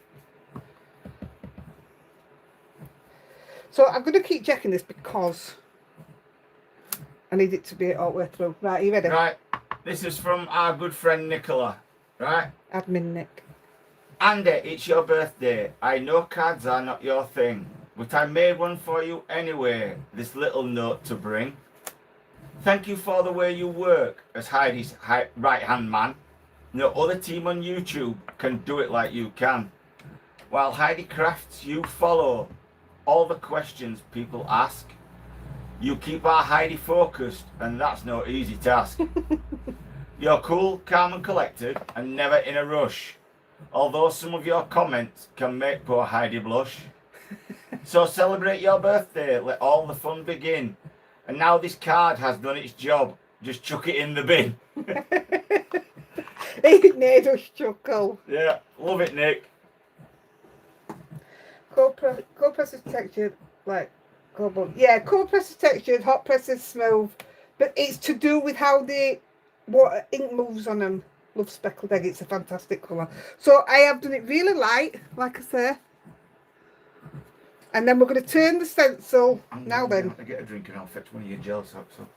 S1: So I'm going to keep checking this because I need it to be all the way through. Right, are you ready?
S2: Right, this is from our good friend Nicola. Right?
S1: Admin Nick.
S2: Andy, it's your birthday. I know cards are not your thing, but I made one for you anyway. This little note to bring. Thank you for the way you work as Heidi's right-hand man. No other team on YouTube can do it like you can. While Heidi crafts, you follow all the questions people ask. You keep our Heidi focused, and that's no easy task. You're cool, calm and collected, and never in a rush. Although some of your comments can make poor Heidi blush. So celebrate your birthday, let all the fun begin. And now this card has done its job. Just chuck it in the bin.
S1: He made us chuckle.
S2: Yeah, love it, Nick.
S1: Cold press is textured like cold. Yeah, cold press is textured, hot press is smooth. But it's to do with how what ink moves on them. Love speckled egg. It's a fantastic colour. So I have done it really light, like I say. And then we're going to turn the stencil. Now then.
S2: I get a drink and I'll fetch one of your gel socks up.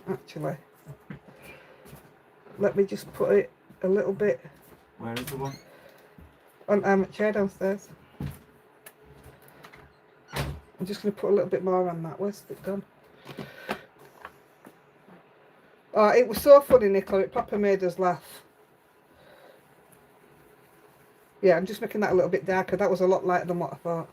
S1: Actually, let me just put it a little bit.
S2: Where is the one?
S1: On my chair downstairs. I'm just going to put a little bit more on that. Where's it gone? Oh, it was so funny, Nicola. It proper made us laugh. Yeah, I'm just making that a little bit darker. That was a lot lighter than what I thought.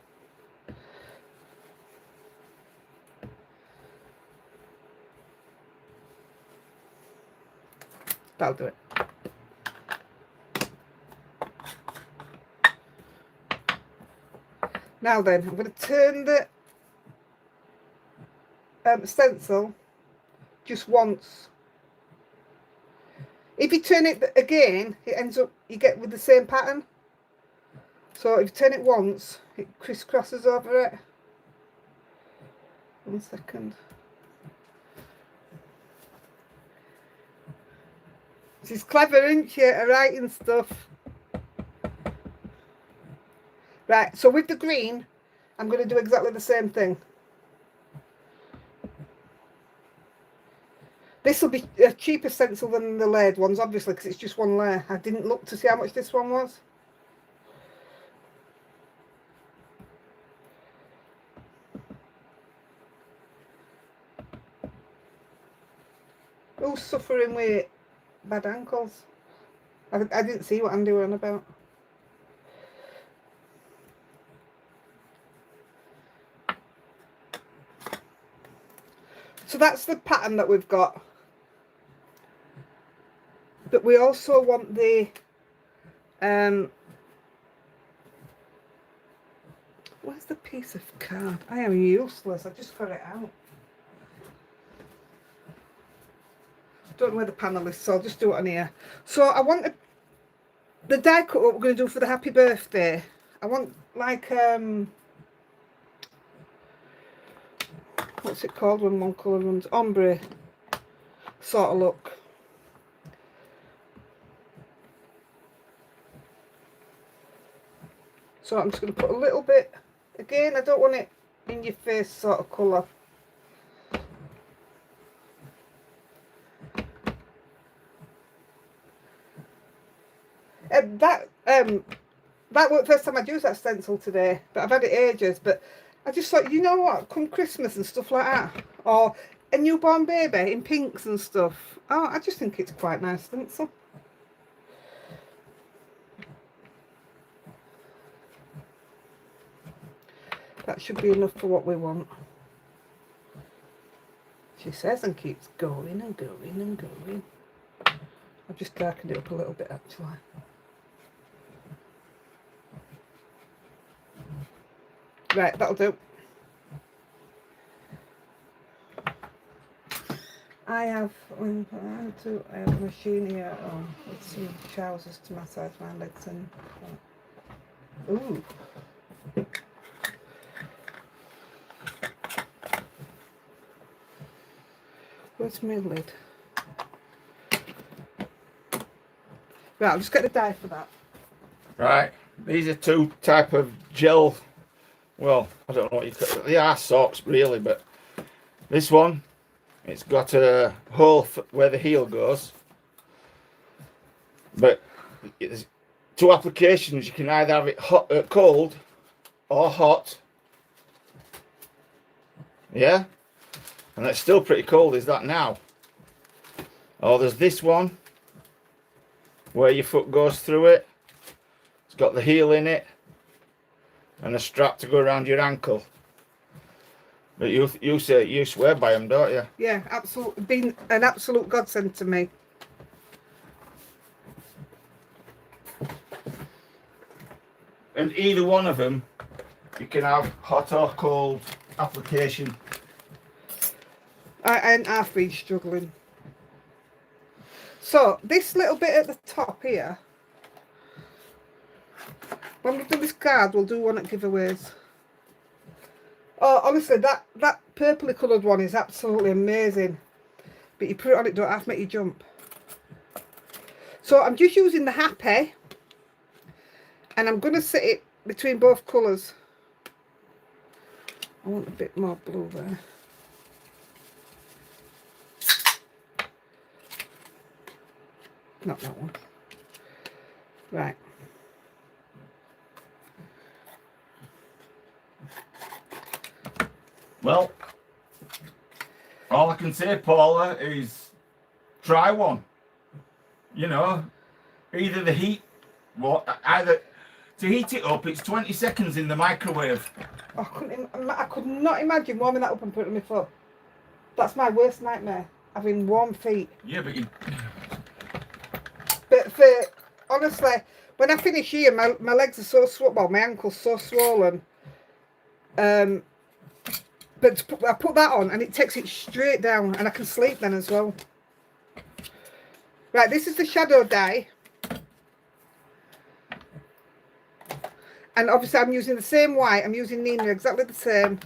S1: That'll do it. Now then, I'm going to turn the stencil just once. If you turn it again, it ends up, you get with the same pattern. So if you turn it once, it crisscrosses over it. 1 second. She's clever, isn't she, at writing stuff. Right, so with the green, I'm going to do exactly the same thing. This will be a cheaper stencil than the layered ones, obviously, because it's just one layer. I didn't look to see how much this one was. Who's suffering with bad ankles? I didn't see what Andy were on about. So that's the pattern that we've got. But we also want the where's the piece of card? I am useless. I just got it out. don't know where the panel is, so I'll just do it on here. So I want the die cut what we're going to do for the happy birthday. I want like what's it called when one colour runs? Ombre sort of look. So I'm just going to put a little bit, again I don't want it in your face sort of colour. That was the first time I'd used that stencil today, but I've had it ages. But I just thought, you know what, come Christmas and stuff like that, or a newborn baby in pinks and stuff. Oh, I just think it's quite nice stencil. That should be enough for what we want. She says, and keeps going and going and going. I've just darkened it up a little bit actually. Right, that'll do. I have a machine here with some trousers to massage my legs in. Ooh. Where's my lid? Right, I'll just get the dye for that.
S2: Right, these are two type of gel. Well, I don't know what you call it. They are socks really, but this one, it's got a hole where the heel goes. But it's two applications. You can either have it hot, cold, or hot. Yeah, and it's still pretty cold. Is that now? Or there's this one where your foot goes through it. It's got the heel in it and a strap to go around your ankle. But you say you swear by them, don't you?
S1: Yeah, absolutely. Been an absolute godsend to me.
S2: And either one of them, you can have hot or cold application.
S1: I ain't half been struggling. So this little bit at the top here, when we do this card, we'll do one at giveaways. Oh, honestly, that purpley coloured one is absolutely amazing. But you put it on, it don't half make you jump. So I'm just using the happy, and I'm going to sit it between both colours. I want a bit more blue there. Not that one. Right.
S2: Well, all I can say, Paula, is try one. You know, either the heat, either to heat it up, it's 20 seconds in the microwave.
S1: I could not imagine warming that up and putting it on my foot. That's my worst nightmare, having warm feet.
S2: Yeah,
S1: But honestly, when I finish here, my legs are so swollen, well, my ankle's so swollen. But I put that on and it takes it straight down, and I can sleep then as well. Right, this is the shadow dye. And obviously I'm using the same white, I'm using Nina, exactly the same.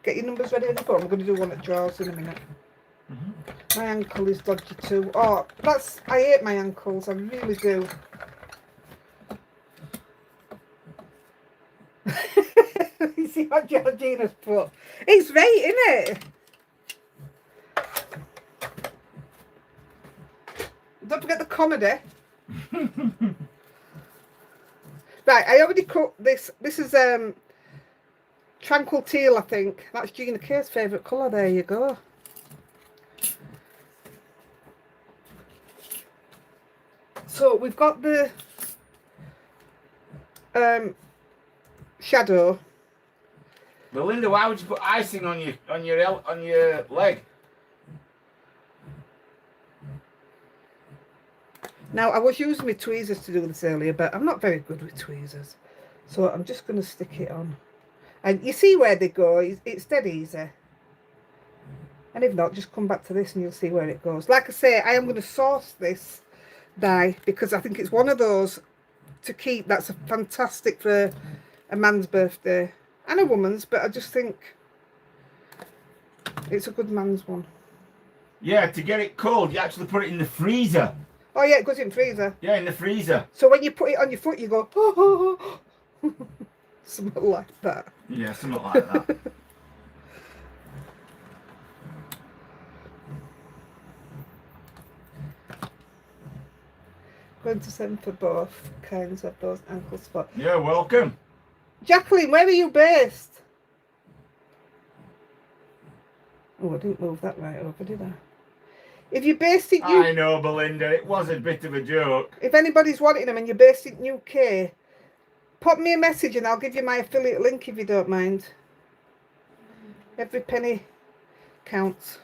S1: Get your numbers ready in the phone. I'm going to do one at drawers in a minute. My ankle is dodgy too. Oh, I hate my ankles, I really do. You see what Georgina's put? It's right, isn't it? Don't forget the comedy. Right, I already cut this. This is Tranquil Teal, I think. That's Gina K's favourite colour. There you go. So we've got the shadow.
S2: Well, Linda, why would you put icing on your leg?
S1: Now, I was using my tweezers to do this earlier, but I'm not very good with tweezers. So I'm just going to stick it on. And you see where they go, it's dead easy. And if not, just come back to this and you'll see where it goes. Like I say, I am going to source this die because I think it's one of those to keep that's a fantastic for a man's birthday and a woman's, but I just think it's a good man's one.
S2: Yeah, to get it cold, you actually put it in the freezer.
S1: Oh yeah, it goes in freezer.
S2: Yeah, in the freezer.
S1: So when you put it on your foot, you go, oh, something like that.
S2: Yeah, something like that.
S1: Going to send for both kinds of those ankle spots.
S2: You're welcome.
S1: Jacqueline, where are you based? Oh, I didn't move that right over, did I? If you're based in UK,
S2: I know, Belinda, it was a bit of a joke.
S1: if anybody's wanting them and you're based in UK, pop me a message and I'll give you my affiliate link if you don't mind. Every penny counts.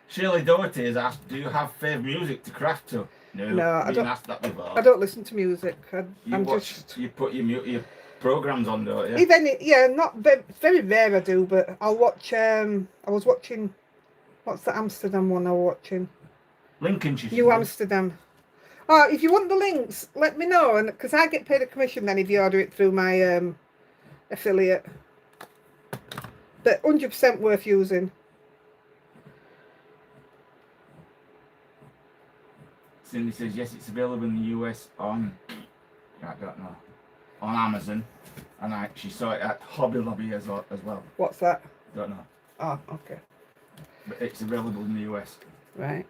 S2: Shirley Doherty has asked, do you have favourite music to craft to?
S1: No, I don't.
S2: Asked that before.
S1: I don't listen to music.
S2: You put your programs on, don't you?
S1: If any, yeah, not very, very rare I do, but I'll watch. I was watching. What's the Amsterdam one I was watching?
S2: Lincolnshire.
S1: New Amsterdam. Oh, if you want the links, let me know, and because I get paid a commission then if you order it through my affiliate. But 100% worth using.
S2: Cindy says yes, it's available in the US on. I don't know. On Amazon, and she saw it at Hobby Lobby as well.
S1: What's that?
S2: Don't know.
S1: Oh, okay.
S2: But it's available in the US.
S1: Right.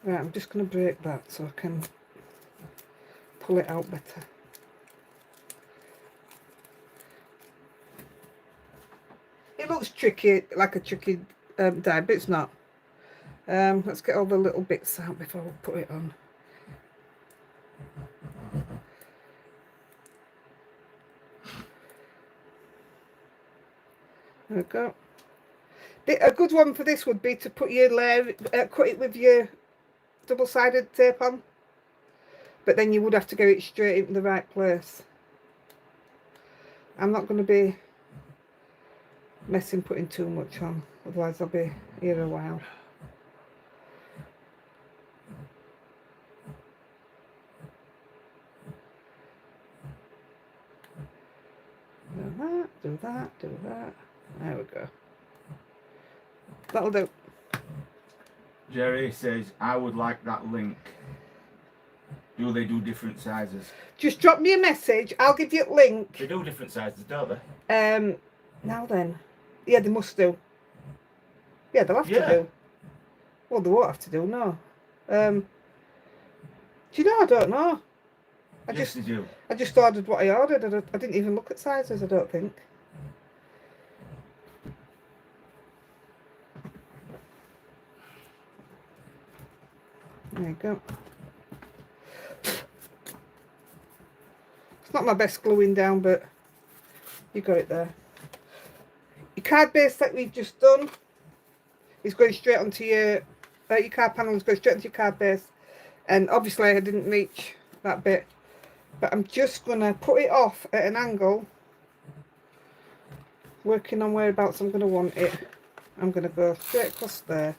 S1: Right, I'm just going to break that so I can pull it out better. It looks tricky, like a tricky die, but it's not. Let's get all the little bits out before we put it on. There we go. A good one for this would be to put your layer, cut it with your double-sided tape on, but then you would have to get it straight into the right place. I'm not going to be messing putting too much on, otherwise I'll be here a while. Do that, do that, do that. There we go. That'll do.
S2: Jerry says, I would like that link. Do they do different sizes?
S1: Just drop me a message. I'll give you a link.
S2: They do different sizes, don't they?
S1: Now then. Yeah, they must do. Yeah, they'll have to do. Well, they won't have to do, no. Do you know, I don't know.
S2: Yes, they do.
S1: I just ordered what I ordered. I didn't even look at sizes, I don't think. There you go. It's not my best gluing down, but you got it there. Your card base that we've just done is going straight onto your card panel is going straight onto your card base. And obviously I didn't reach that bit. But I'm just going to put it off at an angle, working on whereabouts I'm going to want it. I'm going to go straight across there.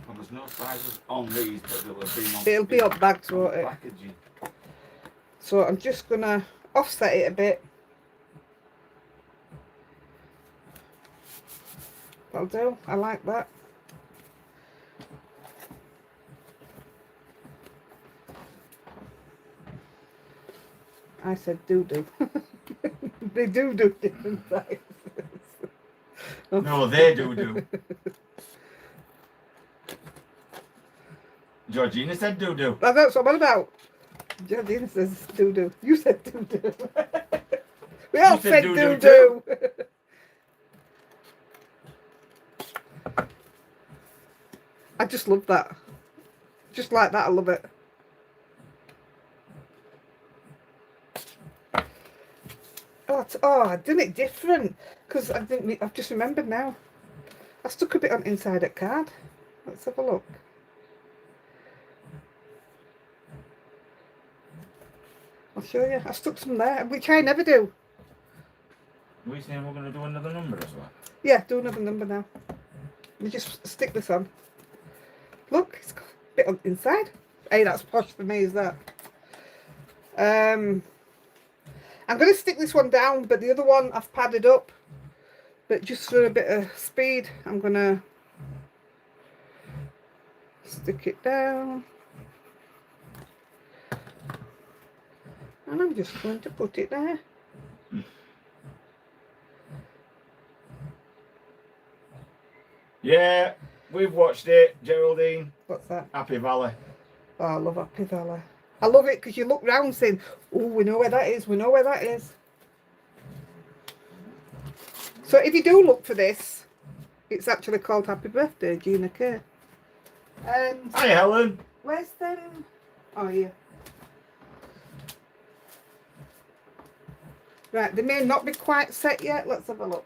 S2: Well, there's no sizes on these, but
S1: it'll be on bags, won't it?
S2: Packaging.
S1: So I'm just going to offset it a bit. That'll do. I like that. I said do. They do different sizes.
S2: No, they do. Georgina said do.
S1: That's what I'm about. Georgina says do. You said do. We all said do. I just love that. Just like that, I love it. Oh, I done it different because I've just remembered now. I stuck a bit on inside that card. Let's have a look. I'll show you. I stuck some there, which I never do.
S2: Are we saying we're going to do another number as well?
S1: Yeah, do another number now. You just stick this on. Look, it's got a bit on the inside. Hey, that's posh for me, is that? I'm going to stick this one down, but the other one I've padded up. But just for a bit of speed, I'm going to stick it down. And I'm just going to put it there.
S2: Yeah, we've watched it, Geraldine.
S1: What's that?
S2: Happy Valley.
S1: Oh, I love Happy Valley. I love it because you look round saying, oh, we know where that is, we know where that is. So if you do look for this, it's actually called Happy Birthday, Gina K. And
S2: Hi, Helen.
S1: where's them? Oh, yeah. Right, they may not be quite set yet. Let's have a look.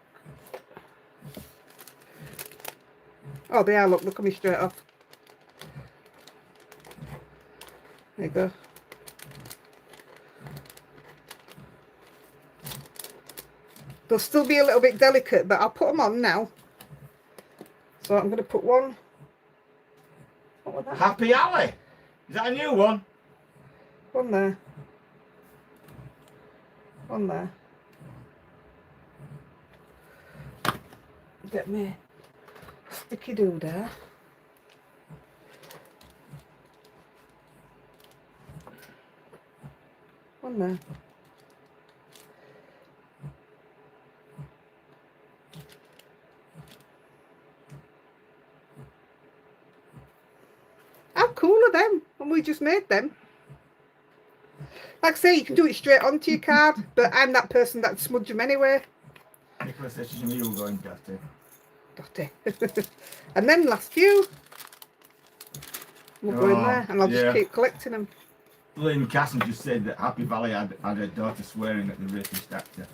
S1: Oh, they are. Look, they're coming straight off. There you go. They'll still be a little bit delicate, but I'll put them on now. So I'm going to put one. What was that?
S2: Happy Alley. Is that a new one?
S1: One there. One there. Get me sticky doo there. One there. How cool are them? And we just made them. Like I say, you can do it straight onto your card, but I'm that person that smudge them anyway.
S2: Nicholas says she's you going dirty.
S1: Dirty. And then last few, we'll go in there, and I'll just keep collecting them.
S2: Lynn Casson just said that Happy Valley had her daughter swearing at the rapist actor.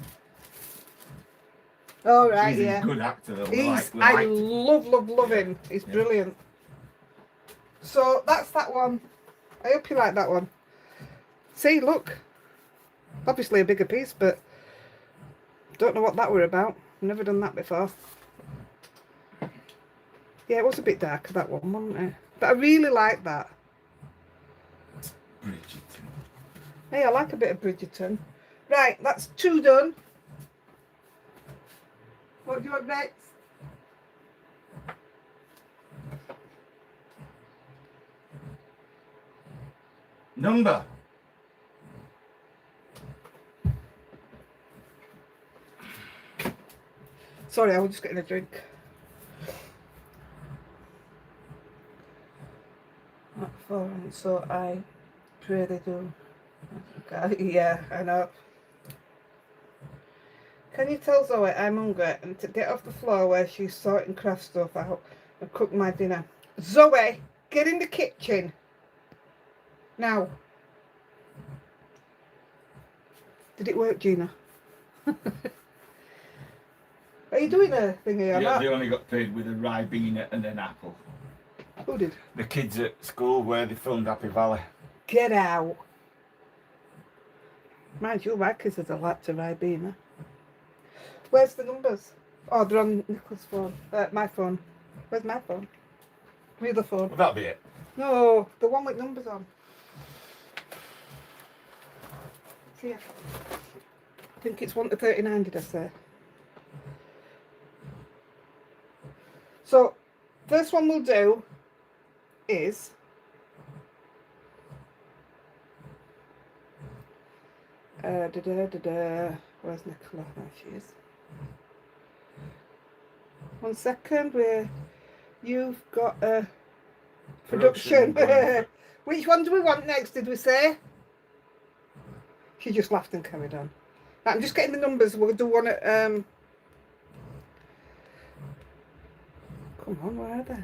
S1: Oh, right,
S2: He's
S1: yeah.
S2: a good actor though.
S1: I love him. He's brilliant. So that's that one. I hope you like that one. See, look. Obviously a bigger piece, but don't know what that were about. Never done that before. Yeah, it was a bit darker, that one, wasn't it? But I really like that.
S2: Bridgerton.
S1: Hey, I like a bit of Bridgerton. Right, that's 2 done. What do you want next?
S2: Number.
S1: Sorry, I was just getting a drink. Not 4, and so I pray they do. Okay, yeah, I know. Can you tell Zoe I'm hungry and to get off the floor where she's sorting craft stuff out and cook my dinner? Zoe, get in the kitchen. Now. Did it work, Gina? Are you doing a thingy or
S2: Yeah,
S1: not?
S2: they only got paid with a Ribena and an apple.
S1: Who did?
S2: The kids at school where they filmed Happy Valley.
S1: Get out. Mind you, my kids are like to Ribena. Where's the numbers? Oh, they're on Nicholas' phone. My phone. Where's my phone? The other phone.
S2: Well, that'll be it.
S1: No, the one with numbers on. It's here. I think it's 1 to 39, did I say? So, first one we'll do is where's Nicola? There she is. 1 second, you've got a production. Which one do we want next, did we say? She just laughed and carried on. Right, I'm just getting the numbers. We'll do one at come on, where are they?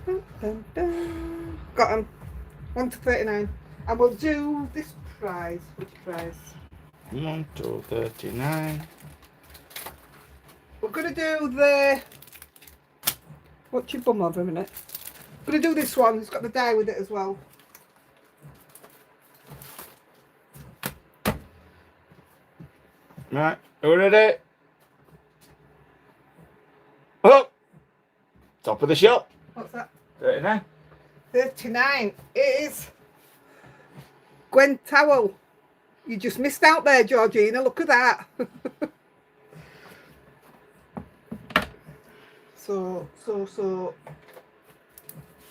S1: Dun, dun, dun. Got them. 1 to 39. And we'll do this prize. Which prize?
S2: 1 to 39.
S1: We're going to do the... Watch your bum over a minute. We're going to do this one. It's got the die with it as well.
S2: Right, are we ready? Oh! Top of the shop.
S1: What's that?
S2: 39.
S1: 39. It is Gwen Towel. You just missed out there, Georgina. Look at that. So.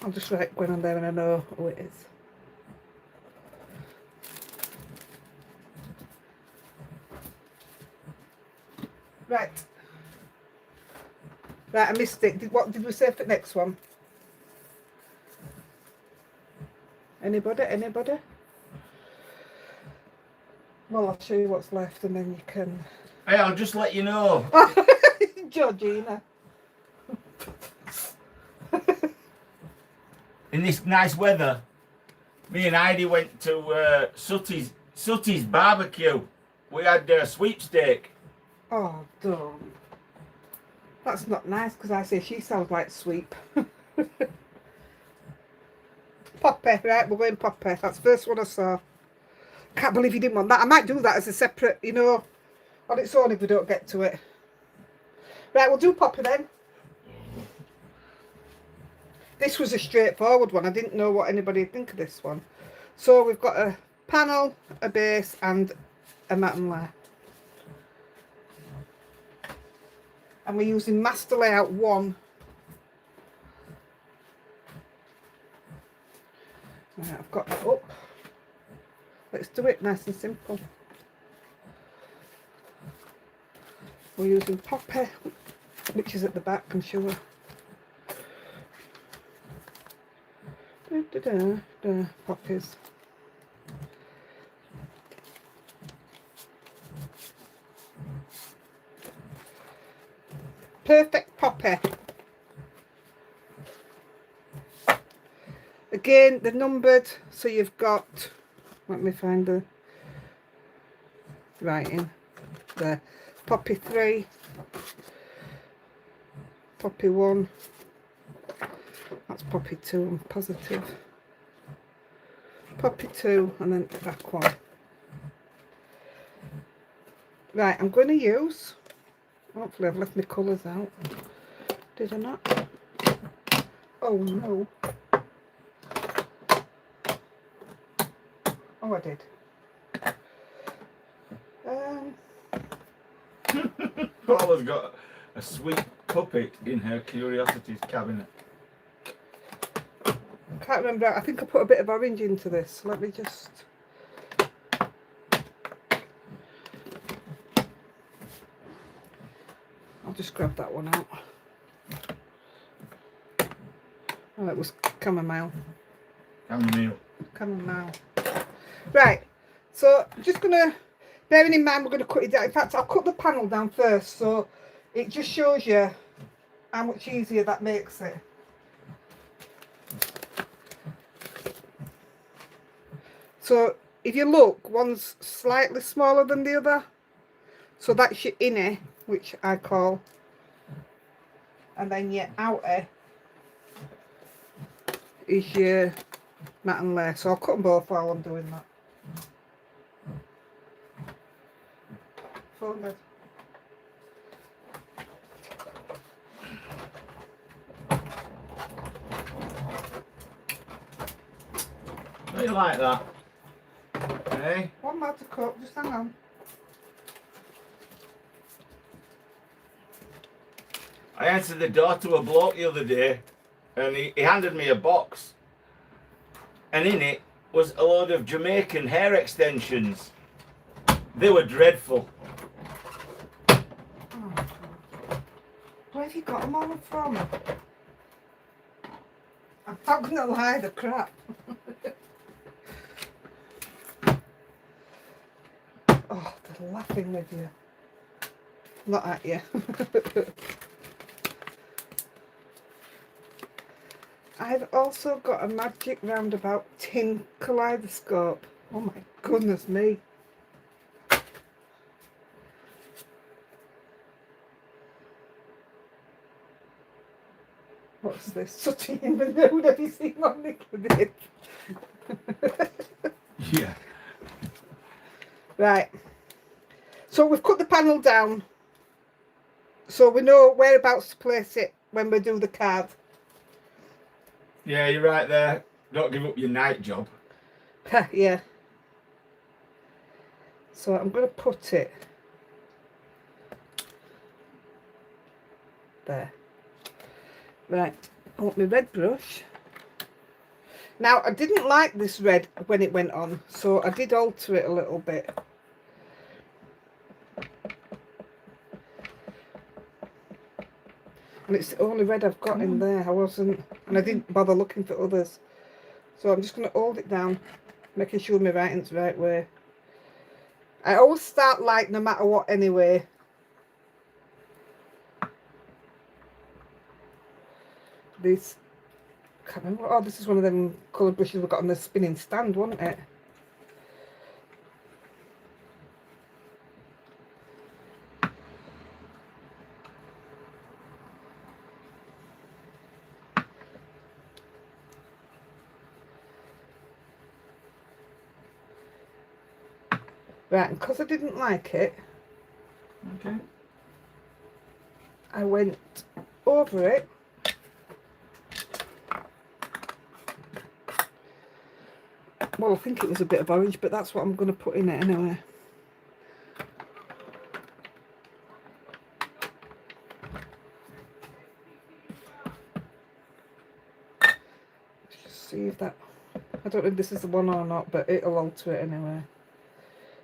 S1: I'll just write Gwen on there and I know who it is. Right. Right, I missed it. What did we say for the next one? Anybody? Well, I'll show you what's left and then you can...
S2: Hey, I'll just let you know.
S1: Georgina.
S2: In this nice weather, me and Heidi went to Sooty's barbecue. We had a sweepstake.
S1: Oh, don't. That's not nice because I say she sounds like sweep. Poppy, right? We're going Poppy. That's the first one I saw. Can't believe you didn't want that. I might do that as a separate, you know, on its own if we don't get to it. Right, we'll do Poppy then. This was a straightforward one. I didn't know what anybody would think of this one. So we've got a panel, a base and a matte and layer. And we're using Master Layout 1. Right, I've got that up. Let's do it nice and simple. We're using Poppy, which is at the back, I'm sure. Poppies. Perfect Poppy. Again, they're numbered, so you've got, let me find the writing there. Poppy 3, Poppy 1, that's Poppy 2, I'm positive. Poppy 2, and then the back one. Right, I'm going to use, hopefully I've left my colours out. Did I not? Oh no. Oh, I did.
S2: Paula's got a sweet puppet in her curiosities cabinet.
S1: I can't remember. I think I put a bit of orange into this. Let me just... I'll just grab that one out. Oh, it was chamomile. Chamomile. Right, so I'm just going to, bearing in mind we're going to cut it down. In fact, I'll cut the panel down first, so it just shows you how much easier that makes it. So if you look, one's slightly smaller than the other, so that's your inner, which I call, and then your outer is your matte and layer. So I'll cut them both while I'm doing that. Phone bed.
S2: How do you like that? Hey?
S1: One more to cut, just hang on.
S2: I answered the door to a bloke the other day and he handed me a box and in it was a load of Jamaican hair extensions. They were dreadful.
S1: Oh, where have you got them all from? I'm not going to lie, the crap. Oh, they're laughing with you. Not at you. I've also got a magic roundabout tin kaleidoscope. Oh my goodness me. What's this? Sooty in the nude. Have you seen what Nick did?
S2: Yeah.
S1: Right. So we've cut the panel down, so we know whereabouts to place it when we do the card.
S2: Yeah, you're right there. Don't give up your night job.
S1: Yeah. So I'm going to put it there. Right, I want my red brush. Now, I didn't like this red when it went on, so I did alter it a little bit. And it's the only red I've got in there. And I didn't bother looking for others. So I'm just going to hold it down, making sure my writing's the right way. I always start light no matter what anyway. This, I can't remember. Oh, this is one of them coloured brushes we've got on the spinning stand, wasn't it? Right, and because I didn't like it,
S2: Okay.
S1: I went over it. Well, I think it was a bit of orange, but that's what I'm going to put in it anyway. Just see if that... I don't know if this is the one or not, but it'll alter it anyway.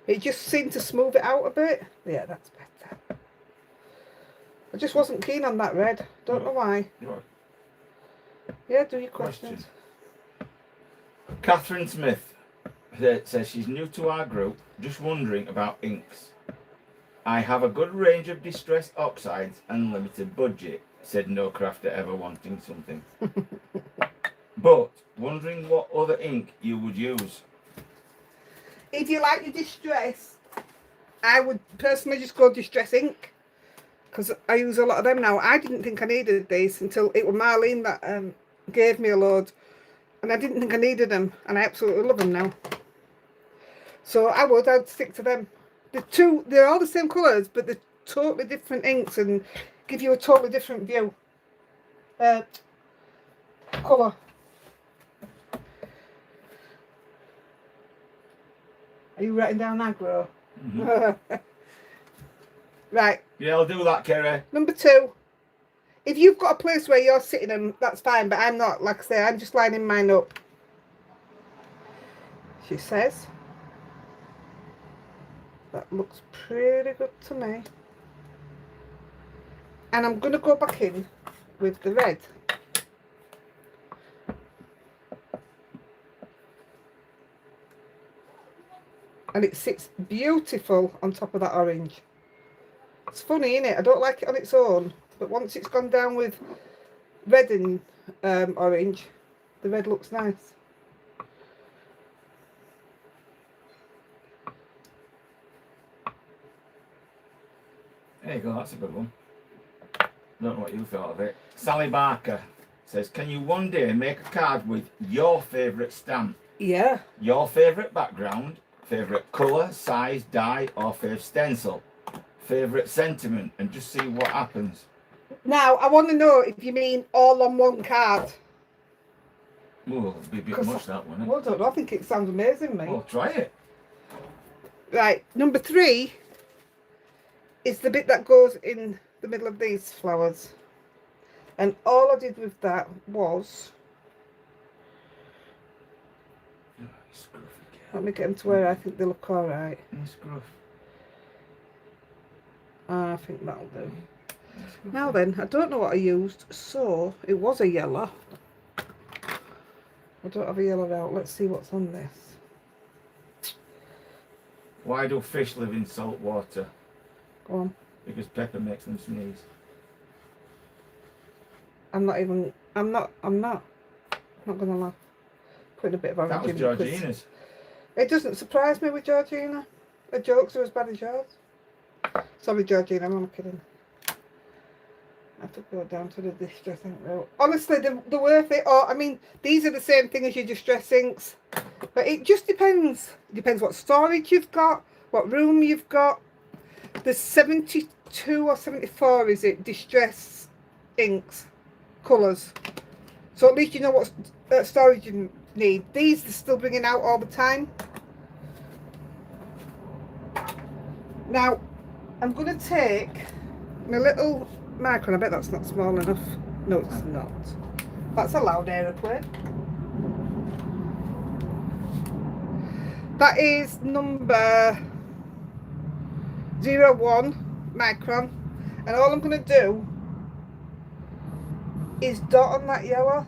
S1: It just seemed to smooth it out a bit. Yeah, that's better. I just wasn't keen on that red. Don't know why. Yeah, do your questions.
S2: Catherine Smith says she's new to our group, just wondering about inks. I have a good range of distressed oxides and limited budget, said no crafter ever wanting something. But wondering what other ink you would use.
S1: If you like your distress, I would personally just go distress ink, because I use a lot of them now. I didn't think I needed these until it was Marlene that gave me a load, and I didn't think I needed them, and I absolutely love them now. So I'd stick to them. They're all the same colours, but they're totally different inks and give you a totally different view. Colour. Are you writing down aggro? Mm-hmm. Right.
S2: Yeah, I'll do that, Kerry.
S1: Number 2. If you've got a place where you're sitting them, that's fine, but I'm not. Like I say, I'm just lining mine up. She says. That looks pretty good to me. And I'm going to go back in with the red. And it sits beautiful on top of that orange. It's funny, isn't it? I don't like it on its own, but once it's gone down with red and orange, the red looks nice.
S2: There you go, that's a good one. Don't know what you thought of it. Sally Barker says, can you one day make a card with your favourite stamp?
S1: Yeah.
S2: Your favourite background, favourite colour, size, dye, or favourite stencil? Favourite sentiment, and just see what happens.
S1: Now, I want to know if you mean all on one card.
S2: Oh, it'd be a bit much, that one.
S1: Well, I don't know. I think it sounds amazing, mate.
S2: Well, try it.
S1: Right, number 3 is the bit that goes in the middle of these flowers. And all I did with that was... Let me get them to where I think they look alright. I think that'll do. Now then, I don't know what I used, so it was a yellow. I don't have a yellow out. Let's see what's on this.
S2: Why do fish live in salt water?
S1: Go on.
S2: Because pepper makes them sneeze.
S1: I'm not gonna laugh. Putting a bit of orange
S2: That was
S1: in
S2: Georgina's.
S1: It doesn't surprise me with Georgina. Her jokes are as bad as yours. Sorry, Georgina, I'm only kidding. I have to go down to the distressing row. Honestly, they're worth it. Or, I mean, these are the same thing as your distress inks. But it just depends. It depends what storage you've got, what room you've got. There's 72 or 74, is it, distress inks, colours. So at least you know what storage you need. These they're still bringing out all the time. Now, I'm going to take my little micron. I bet that's not small enough. No, it's not. That's a loud aeroplane. That is number 01 micron. And all I'm going to do is dot on that yellow.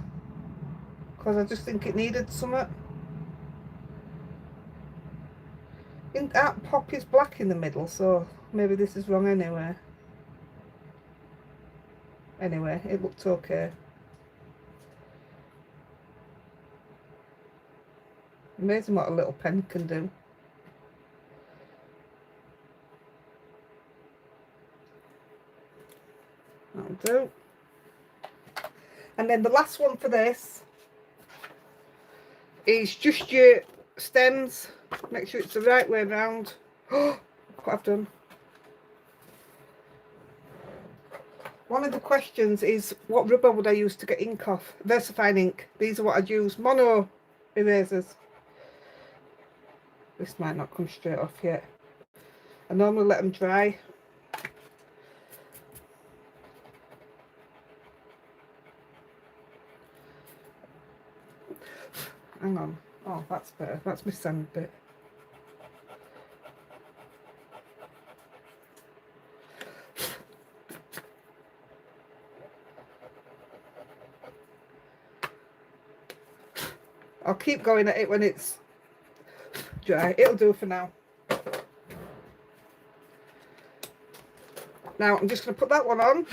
S1: Because I just think it needed something. That pop is black in the middle, so maybe this is wrong anyway. Anyway, it looked okay. Amazing what a little pen can do. That'll do. And then the last one for this is just your stems. Make sure it's the right way around. Oh, what I've done. One of the questions is, what rubber would I use to get ink off? VersaFine ink. These are what I'd use. Mono erasers. This might not come straight off yet. I normally let them dry. Hang on. Oh, that's better. That's my sand bit. I'll keep going at it when it's dry. It'll do for now. Now I'm just going to put that one on.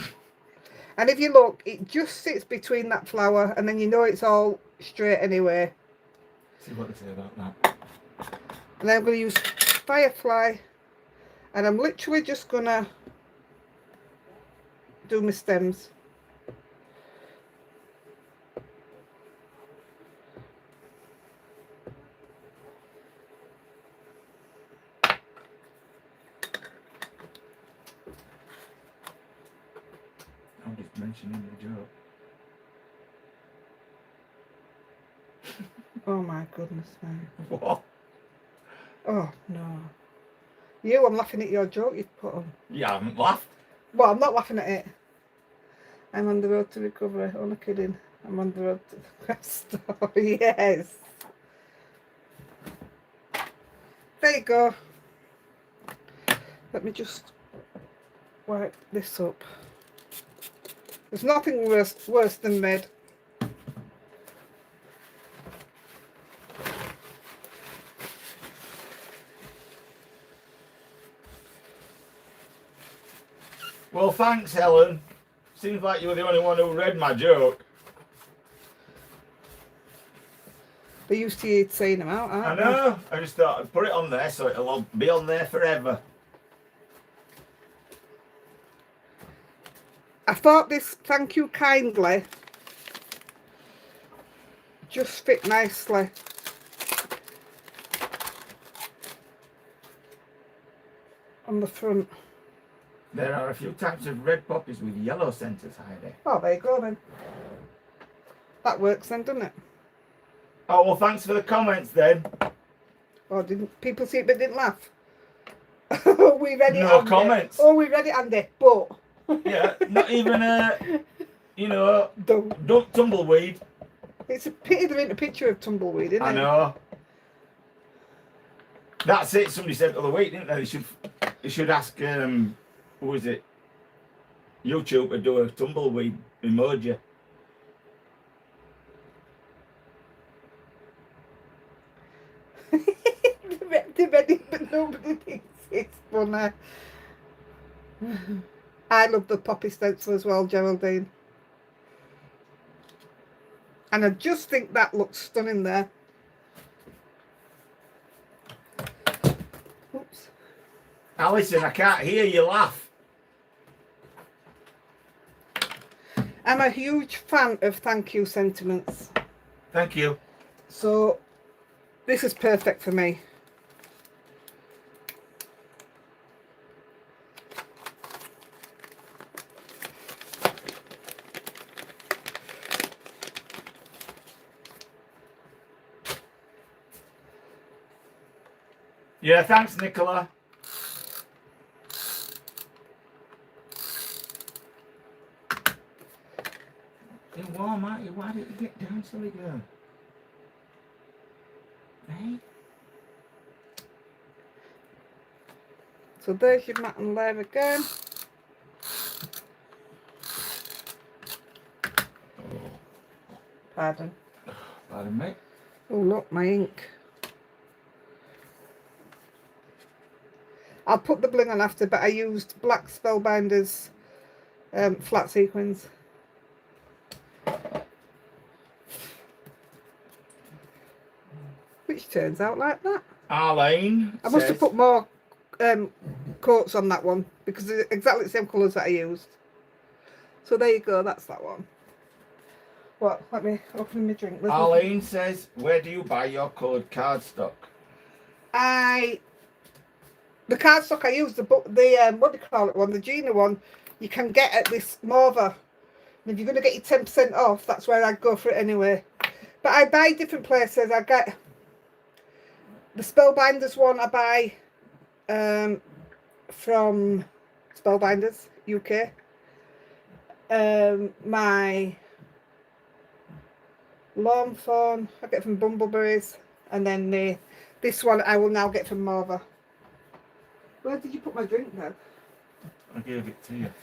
S1: And if you look, it just sits between that flower, and then you know it's all straight anyway.
S2: See what they say about that.
S1: And then I'm going to use Firefly, and I'm literally just going to do my stems.
S2: I'm just mentioning the joke.
S1: Oh my goodness, man.
S2: What?
S1: Oh no. You, I'm laughing at your joke you've put on.
S2: You haven't laughed.
S1: Well, I'm not laughing at it. I'm on the road to recovery. Oh, no kidding. I'm on the road to the quest. Oh, yes. There you go. Let me just wipe this up. There's nothing worse than red.
S2: Well, thanks, Helen. Seems like you were the only one who read my joke.
S1: They're used to you saying them out, aren't
S2: I know. I just thought I'd put it on there so it'll be on there forever.
S1: I thought this "thank you kindly" just fit nicely. On the front.
S2: There are a few types of red poppies with yellow centres, Heidi.
S1: Oh, there you go then. That works then, doesn't it?
S2: Oh, well, thanks for the comments then.
S1: Or didn't people see it but didn't laugh? We read it.
S2: No
S1: Andy.
S2: comments.
S1: Oh, we read it, Andy. But
S2: Yeah, not even you know,
S1: don't.
S2: tumbleweed.
S1: It's a pity there ain't a picture of tumbleweed, isn't it?
S2: I know. That's it. Somebody said the other week, didn't they? They should ask who is it? YouTube to do a tumbleweed emoji.
S1: They read it, but nobody thinks it's funny. I love the poppy stencil as well, Geraldine. And I just think that looks stunning there. Oops.
S2: Alison, I can't hear you laugh.
S1: I'm a huge fan of thank you sentiments.
S2: Thank you.
S1: So this is perfect for me.
S2: Yeah, thanks, Nicola. You're warm, aren't you? Why did you get down, silly girl? Hey?
S1: So there's your matte and layer again. Pardon.
S2: Pardon me.
S1: Oh look, my ink. I'll put the bling on after, but I used black Spellbinders flat sequins. Which turns out like that.
S2: Arlene
S1: I must have
S2: says-
S1: put more coats on that one because they're exactly the same colours that I used. So there you go, that's that one. What? Let me open my drink.
S2: Arlene says, where do you buy your coloured cardstock?
S1: The cardstock I use, the what do you call it one, the Gina one, you can get at this Morva. And if you're going to get your 10% off, that's where I'd go for it anyway. But I buy different places. I get the Spellbinders one I buy from Spellbinders UK. My Lawn Fawn I get from Bumbleberries, and then this one I will now get from Morva. Where did you put my drink then?
S2: I gave it to you.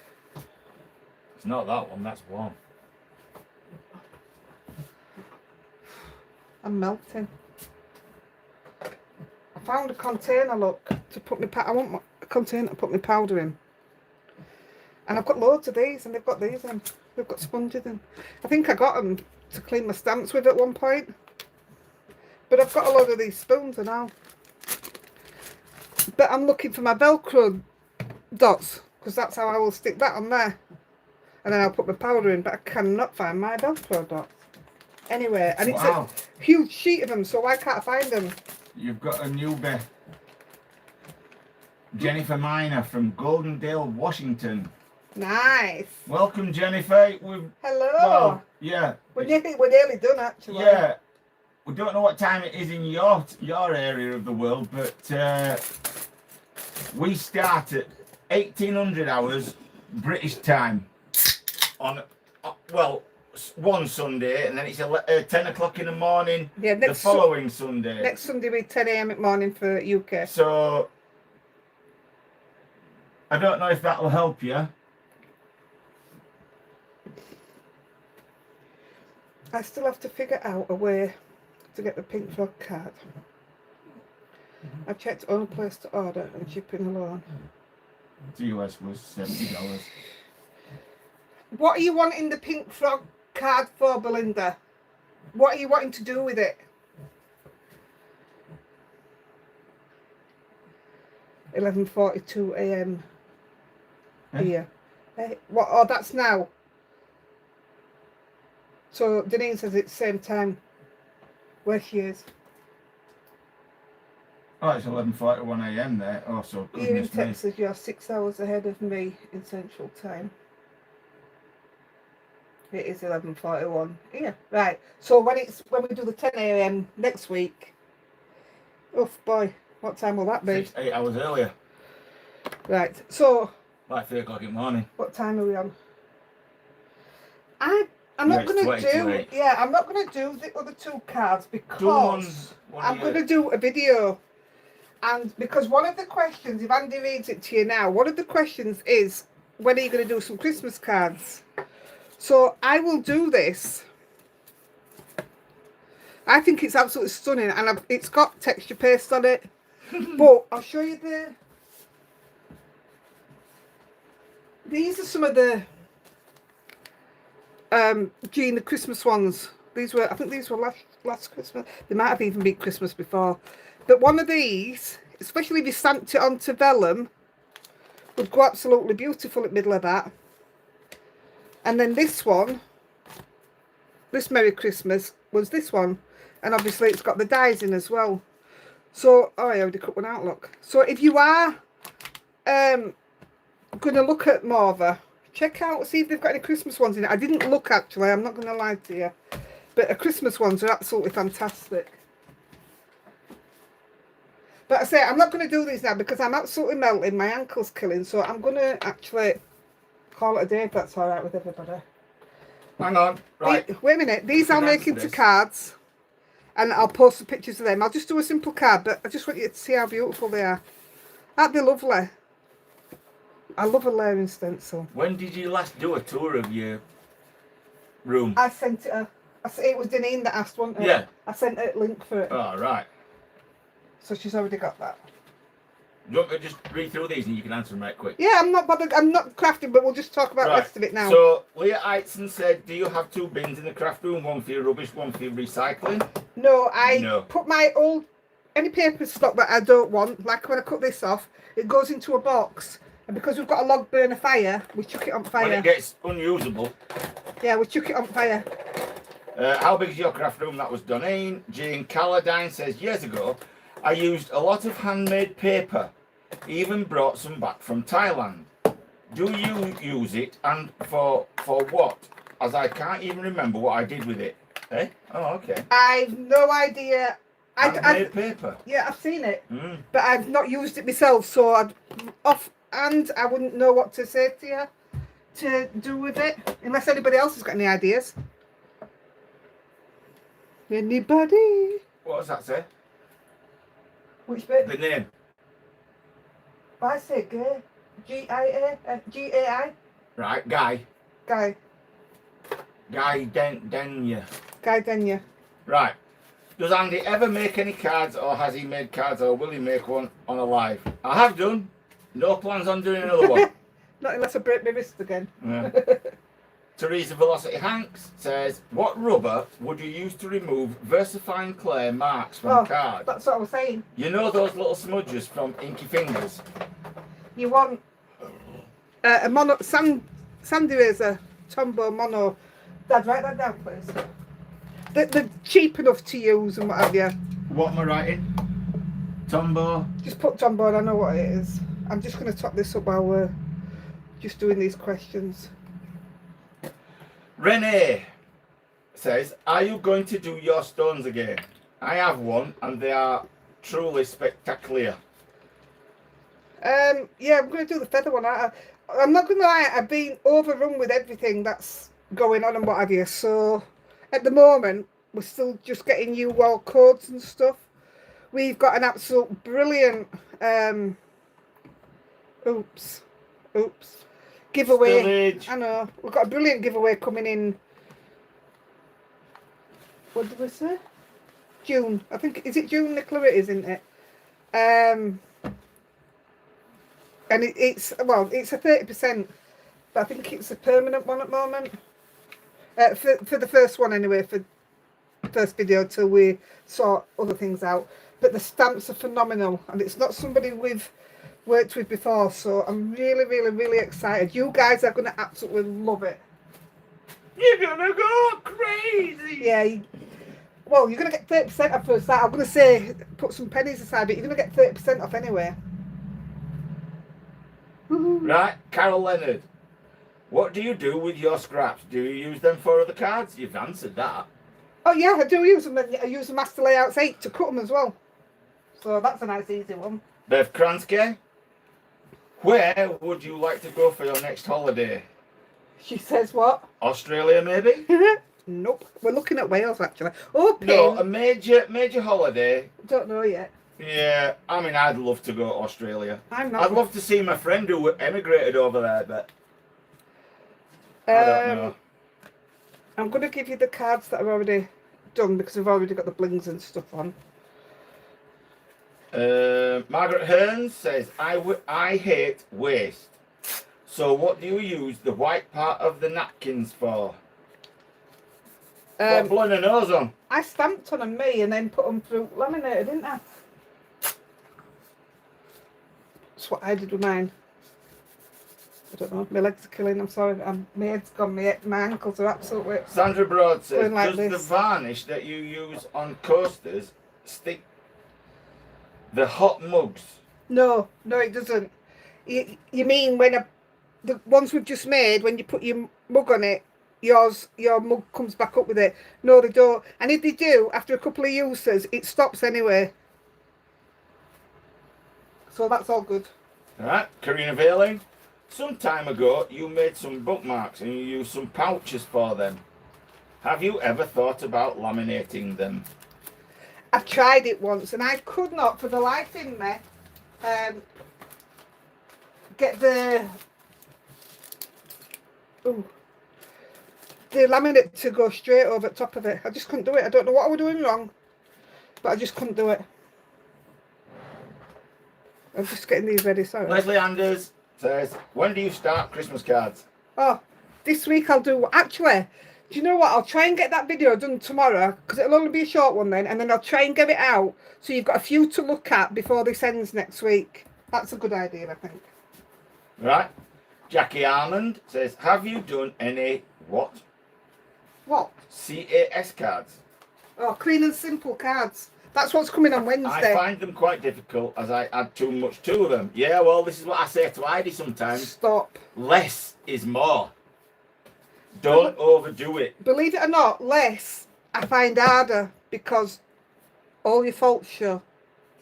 S2: It's not that one, that's warm.
S1: I'm melting. I found a container, look, to put my I want a container to put my powder in. And I've got loads of these, and they've got these in. They've got sponges in. I think I got them to clean my stamps with at one point. But I've got a lot of these spoons now. But I'm looking for my Velcro dots, because that's how I will stick that on there. And then I'll put my powder in, but I cannot find my Velcro dots. Anyway, and it's a huge sheet of them, so why can't I find them?
S2: You've got a newbie. Jennifer Miner from Goldendale, Washington.
S1: Nice.
S2: Welcome, Jennifer.
S1: Hello.
S2: Well, yeah.
S1: We're nearly done, actually.
S2: Yeah. We don't know what time it is in your area of the world, but we start at 1800 hours British time on, well, one Sunday, and then it's 10 o'clock in the morning the following Sunday.
S1: Next Sunday will be 10 AM in the morning for UK.
S2: So, I don't know if that will help you.
S1: I still have to figure out a way to get the Pink Frog card. I checked only place to order and shipping alone.
S2: The US was $70.
S1: What are you wanting the Pink Frog card for, Belinda? What are you wanting to do with it? 11:42 AM here. Hey, what? Oh, that's now. So Denise says it's same time where she is.
S2: Oh, it's 11:41 AM there. Oh, so
S1: Here in
S2: goodness me.
S1: Texas, you're 6 hours ahead of me in Central Time. It is 11:41. Yeah, right. So when we do the 10 AM next week, oh boy, what time will that be?
S2: 8 hours earlier.
S1: Right. So
S2: Like 3 o'clock in the morning.
S1: what time are we on? I'm not going to do. Yeah, I'm not going to do the other two cards because I'm going to do a video. And because one of the questions, if Andy reads it to you now, one of the questions is, when are you going to do some Christmas cards? So I will do this. I think it's absolutely stunning, and it's got texture paste on it. But I'll show you these are some of the Gina Christmas ones. I think these were last Christmas. They might have even been Christmas before. But one of these, especially if you stamped it onto vellum, would go absolutely beautiful in the middle of that. And then this one, this Merry Christmas, was this one. And obviously it's got the dies in as well. So, oh, I already cut one out, look. So if you are going to look at Morva, check out, see if they've got any Christmas ones in it. I didn't look, actually, I'm not going to lie to you. But the Christmas ones are absolutely fantastic. But I say, I'm not going to do these now because I'm absolutely melting. My ankle's killing. So I'm going to actually call it a day if that's all right with everybody.
S2: Hang on. Right.
S1: Wait a minute. These I'll make into cards. And I'll post the pictures of them. I'll just do a simple card, but I just want you to see how beautiful they are. That'd be lovely. I love a layering stencil.
S2: When did you last do a tour of your room?
S1: I sent it her. It was Deneen that asked, wasn't it?
S2: Yeah.
S1: I sent her a link for it.
S2: Oh, right.
S1: So she's already got that.
S2: You want me to just read through these and you can answer them right quick?
S1: Yeah, I'm not bothered. I'm not crafting, but we'll just talk about the rest of it now.
S2: So, Leah Eitson said, do you have 2 bins in the craft room? One for your rubbish, one for your recycling?
S1: No, I put my old, any paper stock that I don't want, like when I cut this off, it goes into a box. And because we've got a log burner fire, we chuck it on fire.
S2: When it gets unusable.
S1: Yeah, we chuck it on fire.
S2: How big is your craft room? That was Doneen. Jane Calladine says, years ago, I used a lot of handmade paper, even brought some back from Thailand. Do you use it, and for what? As I can't even remember what I did with it. Eh? Oh, okay.
S1: I've no idea.
S2: Handmade paper?
S1: Yeah, I've seen it, but I've not used it myself, so I wouldn't know what to say to you to do with it, unless anybody else has got any ideas. Anybody?
S2: What does that say?
S1: Which bit?
S2: The name.
S1: I say gay. G-A-I.
S2: Right, Guy.
S1: Guy.
S2: Guy Denya.
S1: Guy Denya.
S2: Right. Does Andy ever make any cards, or has he made cards, or will he make one on a live? I have done. No plans on doing another one.
S1: Not unless I break my wrist again.
S2: Yeah. Teresa Velocity Hanks says, what rubber would you use to remove versifying clay marks from cards?
S1: That's what I was saying.
S2: You know those little smudges from Inky Fingers?
S1: You want a mono sand eraser, Tombow mono. Dad, write that down, please. They're cheap enough to use and what have you.
S2: What am I writing? Tombow?
S1: Just put Tombow and I know what it is. I'm just going to top this up while we're just doing these questions.
S2: Renee says, are you going to do your stones again? I have one and they are truly spectacular.
S1: Yeah, I'm going to do the feather one. I'm not going to lie, I've been overrun with everything that's going on and what have you. So at the moment, we're still just getting new wall codes and stuff. We've got an absolute brilliant giveaway.
S2: Spillage.
S1: I know. We've got a brilliant giveaway coming in. What did we say? June. I think, is it June, Nicola? It is, isn't it? And it's a 30%, but I think it's a permanent one at the moment. For the first one anyway, for the first video, till we sort other things out. But the stamps are phenomenal, and it's not somebody we've worked with before, so I'm really, really, really excited. You guys are going to absolutely love it.
S2: You're going to go crazy!
S1: Yeah. Well, you're going to get 30% off first. I'm going to say put some pennies aside, but you're going to get 30% off anyway.
S2: Right, Carol Leonard. What do you do with your scraps? Do you use them for other cards? You've answered that.
S1: Oh yeah, I do use them. I use the Master Layouts 8 to cut them as well. So that's a nice easy one.
S2: Bev Kransky. Where would you like to go for your next holiday?
S1: She says what?
S2: Australia, maybe?
S1: Nope. We're looking at Wales actually. Oh,
S2: no, a major holiday.
S1: Don't know yet.
S2: Yeah, I mean, I'd love to go to Australia.
S1: I'm not.
S2: I'd love to see my friend who emigrated over there, but I don't know.
S1: I'm going to give you the cards that I've already done because I've already got the blings and stuff on.
S2: Margaret Hearns says, I hate waste. So what do you use the white part of the napkins for? For blowing a nose on.
S1: I stamped on them and then put them through laminated, didn't I? That's what I did with mine. I don't know. My legs are killing. I'm sorry. My head's gone. My ankles are absolutely.
S2: Sandra Broad says,
S1: like
S2: does the varnish that you use on coasters stick the hot mugs?
S1: No, it doesn't. You mean when the ones we've just made, when you put your mug on it, your mug comes back up with it? No, they don't. And if they do, after a couple of uses, it stops anyway. So that's all good.
S2: Alright, Karina Veiling. Some time ago, you made some bookmarks and you used some pouches for them. Have you ever thought about laminating them?
S1: I tried it once and I could not, for the life in me, get the laminate to go straight over the top of it. I just couldn't do it. I don't know what I was doing wrong, but I just couldn't do it. I'm just getting these ready, sorry.
S2: Leslie Anders says, when do you start Christmas cards?
S1: Oh, this week I'll do, actually, do you know what? I'll try and get that video done tomorrow, because it'll only be a short one then, and then I'll try and get it out, so you've got a few to look at before this ends next week. That's a good idea, I think.
S2: Right. Jackie Armand says, have you done any what?
S1: What?
S2: CAS cards?
S1: Oh, clean and simple cards. That's what's coming on Wednesday.
S2: I find them quite difficult as I add too much to them. Yeah, well, this is what I say to Heidi sometimes.
S1: Stop.
S2: Less is more. Don't overdo it.
S1: Believe it or not, less I find harder because all your faults show,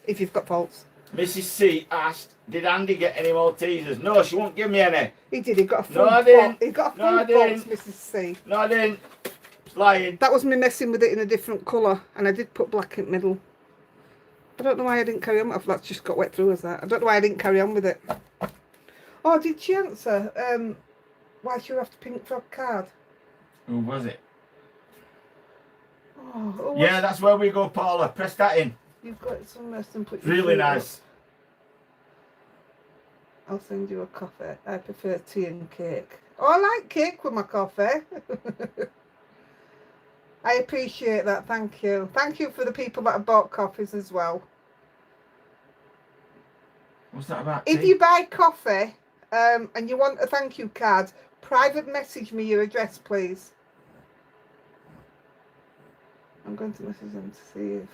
S1: if you've got faults.
S2: Mrs. C asked, did Andy get any more teasers? No, she won't give me any.
S1: He did, he got a full
S2: No, I didn't.
S1: He got a
S2: No, I
S1: full
S2: didn't.
S1: box, Mrs. C.
S2: No, I didn't. It's lying.
S1: That was me messing with it in a different colour, and I did put black in the middle. I don't know why I didn't carry on. That's just got wet through as that. I don't know why I didn't carry on with it. Oh, did she answer? Why should we have to pink frog card?
S2: Who was it?
S1: Oh,
S2: Yeah, that's where we go, Paula. Press that in.
S1: You've got it somewhere simple.
S2: Really nice.
S1: I'll send you a coffee. I prefer tea and cake. Oh, I like cake with my coffee. I appreciate that. Thank you. Thank you for the people that have bought coffees as well.
S2: What's that about?
S1: If you buy coffee and you want a thank you card, private message me your address, please. I'm going to message them to see if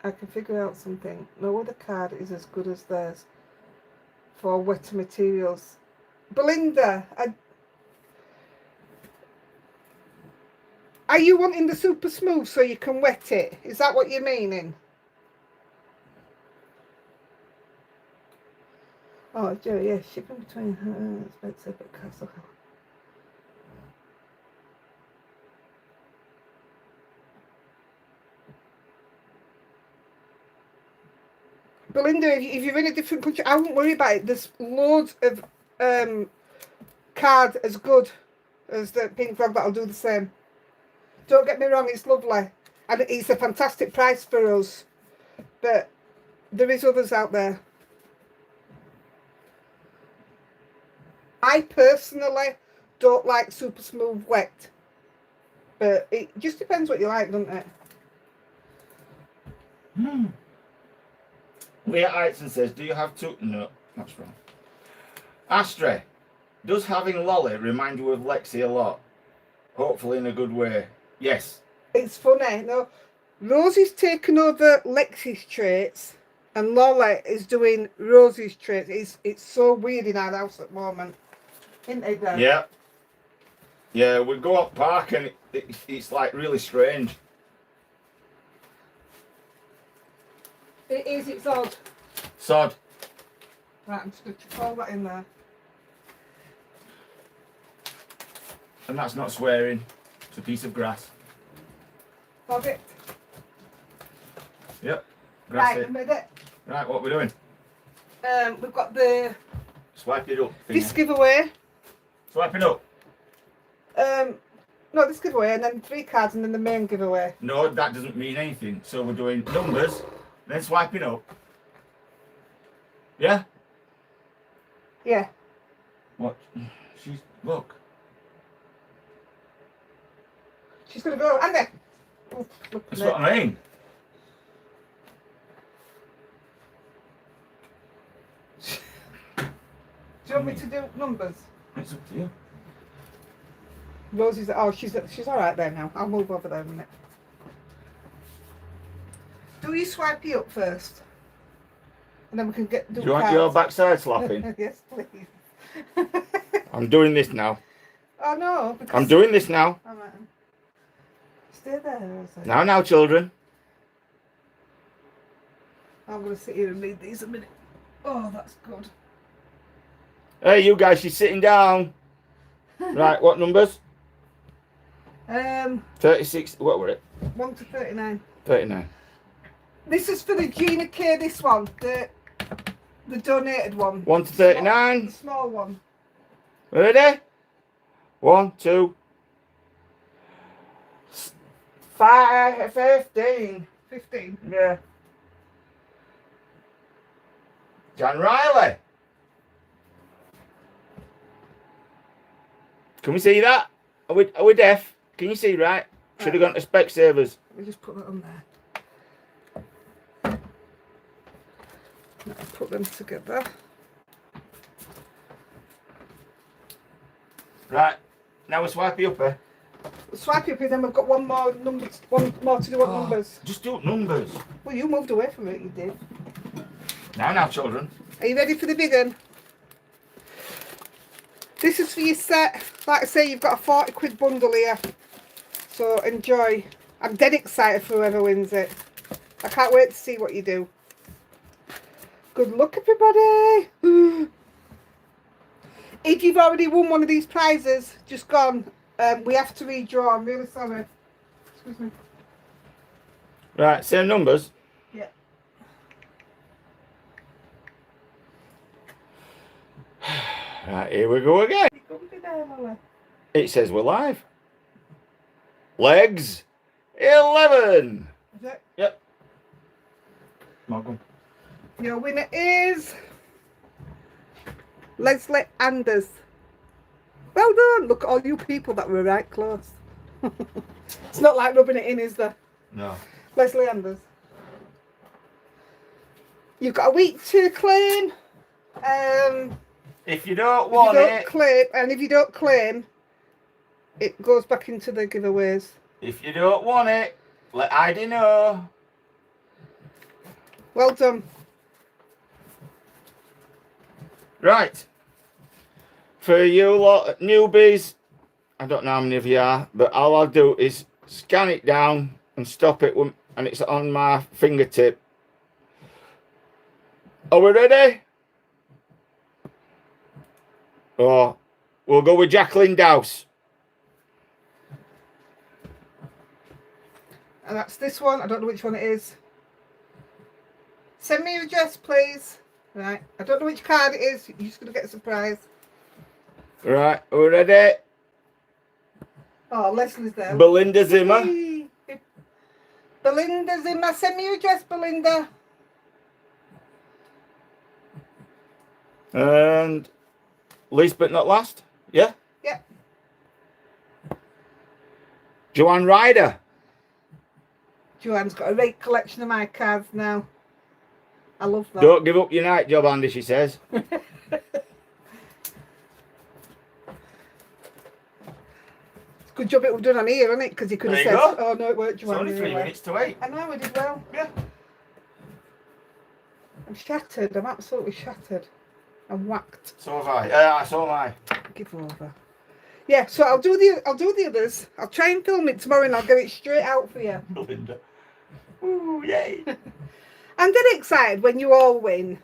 S1: I can figure out something. No other card is as good as theirs for wetter materials. Belinda, are you wanting the super smooth so you can wet it? Is that what you're meaning? Oh, Joe, yeah, shipping between her expensive at Castle. Belinda, if you're in a different country, I won't worry about it. There's loads of card as good as the pink frog that'll do the same. Don't get me wrong, it's lovely. And it's a fantastic price for us. But there is others out there. I personally don't like super smooth wet. But it just depends what you like, doesn't it?
S2: Leah Eitzen says, do you have two? No, that's wrong. Astra, does having Lolly remind you of Lexi a lot? Hopefully in a good way. Yes.
S1: It's funny. No, Rosie's taken over Lexi's traits and Lola is doing Rosie's traits. It's so weird in our house at the moment. Isn't it, Dad?
S2: Yeah. Yeah, we go up park and it's like really strange.
S1: It is, it's odd.
S2: Sod.
S1: Right, I'm just going to chuck all that in there.
S2: And that's not swearing. It's a piece of grass.
S1: Log it.
S2: Yep. Grass
S1: Right,
S2: it.
S1: I'm ready.
S2: Right, what are we doing?
S1: We've got the
S2: Swipe it up.
S1: this giveaway.
S2: Swipe it up.
S1: No, this giveaway and then 3 cards and then the main giveaway.
S2: No, that doesn't mean anything. So we're doing numbers, then swiping up. Yeah?
S1: Yeah.
S2: What? Look.
S1: She's going to go. And then. Oh, look
S2: That's
S1: at
S2: what I mean.
S1: Do you want me to do numbers?
S2: It's up to you.
S1: Rosie's. Oh, she's all right there now. I'll move over there a minute. Do you swipe you up first? And then we can get.
S2: Do you want your backside slapping?
S1: Yes, please.
S2: I'm doing this now.
S1: Oh no.
S2: I'm doing this now.
S1: All right. Stay there, Rosie.
S2: Now, children.
S1: I'm going to sit here and read these a minute. Oh, that's good.
S2: Hey, you guys, she's sitting down. Right, what numbers? 36. What were it?
S1: 1 to 39.
S2: 39.
S1: This is for the Gina K. This one, the donated one.
S2: 1 to 39.
S1: The small one.
S2: Ready? 1, 2, 5, 15.
S1: 15.
S2: Yeah. John Riley. Can we see that? Are we deaf? Can you see right? Should have gone to Specsavers.
S1: Let me just put that on there. Let's put them together.
S2: Right. Now we swipe you up here.
S1: Swipe up, then we've got one more to do on numbers.
S2: Just do numbers.
S1: Well, you moved away from it, you did.
S2: Now, children.
S1: Are you ready for the big one? This is for your set. Like I say, you've got a 40 quid bundle here. So enjoy. I'm dead excited for whoever wins it. I can't wait to see what you do. Good luck, everybody. If you've already won one of these prizes, just gone. We have to redraw. I'm really sorry. Excuse me.
S2: Right, same numbers.
S1: Yeah.
S2: Right, here we go again. It says we're live. Legs 11.
S1: Is it?
S2: Yep. Welcome.
S1: Your winner is Leslie Anders. Well done. Look at all you people that were right close. It's not like rubbing it in, is there?
S2: No.
S1: Leslie Anders. You've got a week to claim.
S2: If you don't want it,
S1: If you don't claim, it goes back into the giveaways.
S2: if you don't want it, let Heidi know.
S1: Well done.
S2: Right. For you lot newbies, I don't know how many of you are, but all I'll do is scan it down and stop it, and it's on my fingertip. Are we ready? Oh, we'll go with Jacqueline Dowse.
S1: And that's this one. I don't know which one it is. Send me your address, please. Right. I don't know which card it is. You're just going to get a surprise.
S2: Right, are we ready?
S1: Oh, Leslie's there.
S2: Belinda Zimmer.
S1: Belinda Zimmer. Send me your address, Belinda.
S2: And least but not last, yeah?
S1: Yeah.
S2: Joanne Ryder.
S1: Joanne's got a great collection of my cards now. I love that.
S2: Don't give up your night job, Andy, she says.
S1: Good job it was done on here, isn't it? Because you could have
S2: There
S1: said,
S2: you go.
S1: oh no, it weren't
S2: It's
S1: Joanne.
S2: only 3 minutes to 8.
S1: I know, we did well.
S2: Yeah.
S1: I'm shattered. I'm absolutely shattered. I'm whacked.
S2: So have I. So am I.
S1: Give over. Yeah, so I'll do the others. I'll try and film it tomorrow and I'll get it straight out for you.
S2: Belinda. Ooh, yay.
S1: I'm dead excited when you all win.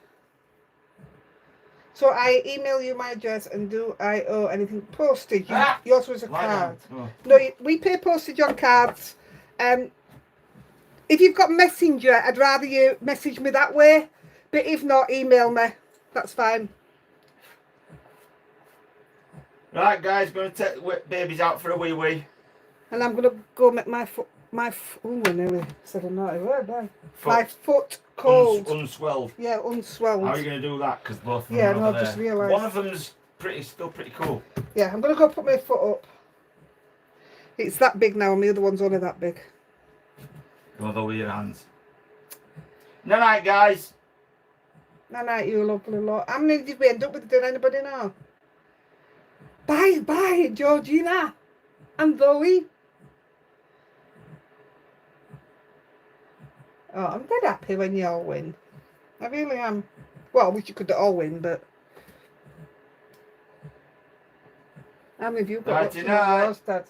S1: So I email you my address, and do I owe anything? Postage. Yours was a card.
S2: Oh.
S1: No, we pay postage on cards. If you've got Messenger, I'd rather you message me that way. But if not, email me. That's fine.
S2: Right, guys, going to take babies out for a wee.
S1: And I'm going to go make my foot, oh, I nearly said a naughty word there. My foot cold.
S2: Unswelled.
S1: Yeah, unswelled.
S2: How are you going to do that? Because both of them
S1: Yeah,
S2: are
S1: no,
S2: over
S1: I've just
S2: there.
S1: realised.
S2: One of them's still pretty cool.
S1: Yeah, I'm going to go put my foot up. It's that big now, and the other one's only that big.
S2: Go over with your hands. Night night, guys.
S1: Night, you lovely lot. How many did we end up with? Did anybody know? Bye, Georgina and Zoe. Oh, I'm dead happy when you all win. I really am. Well, I wish you could all win, but how many of you got watching yours, Dad?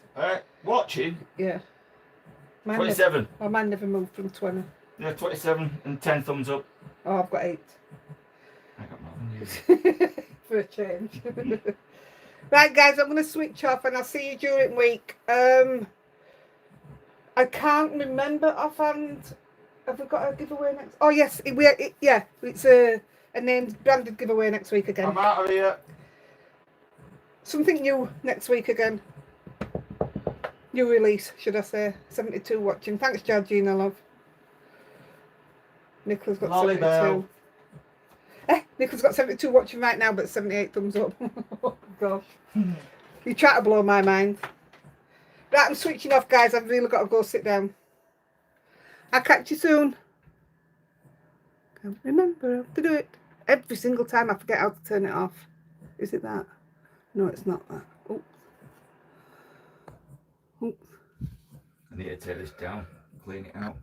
S2: Watching?
S1: Yeah.
S2: 27.
S1: Mine never moved from 20.
S2: Yeah, 27 and 10 thumbs up.
S1: Oh, I've got 8. For a change. Right, guys, I'm going to switch off and I'll see you during week. I can't remember offhand. Have we got a giveaway next? Oh yes, yeah, it's a named branded giveaway next week again.
S2: I'm out of here.
S1: Something new next week again. New release, should I say? 72 watching. Thanks, Georgina, love. Nicola's got
S2: Lolly
S1: 72. Nicola's got 72 watching right now, but 78 thumbs up. Oh gosh, you try to blow my mind. Right, I'm switching off, guys. I've really got to go sit down. I'll catch you soon. Can't remember how to do it. Every single time I forget how to turn it off. Is it that? No, it's not that. Oops. Oops.
S2: I need to tear this down, clean it out.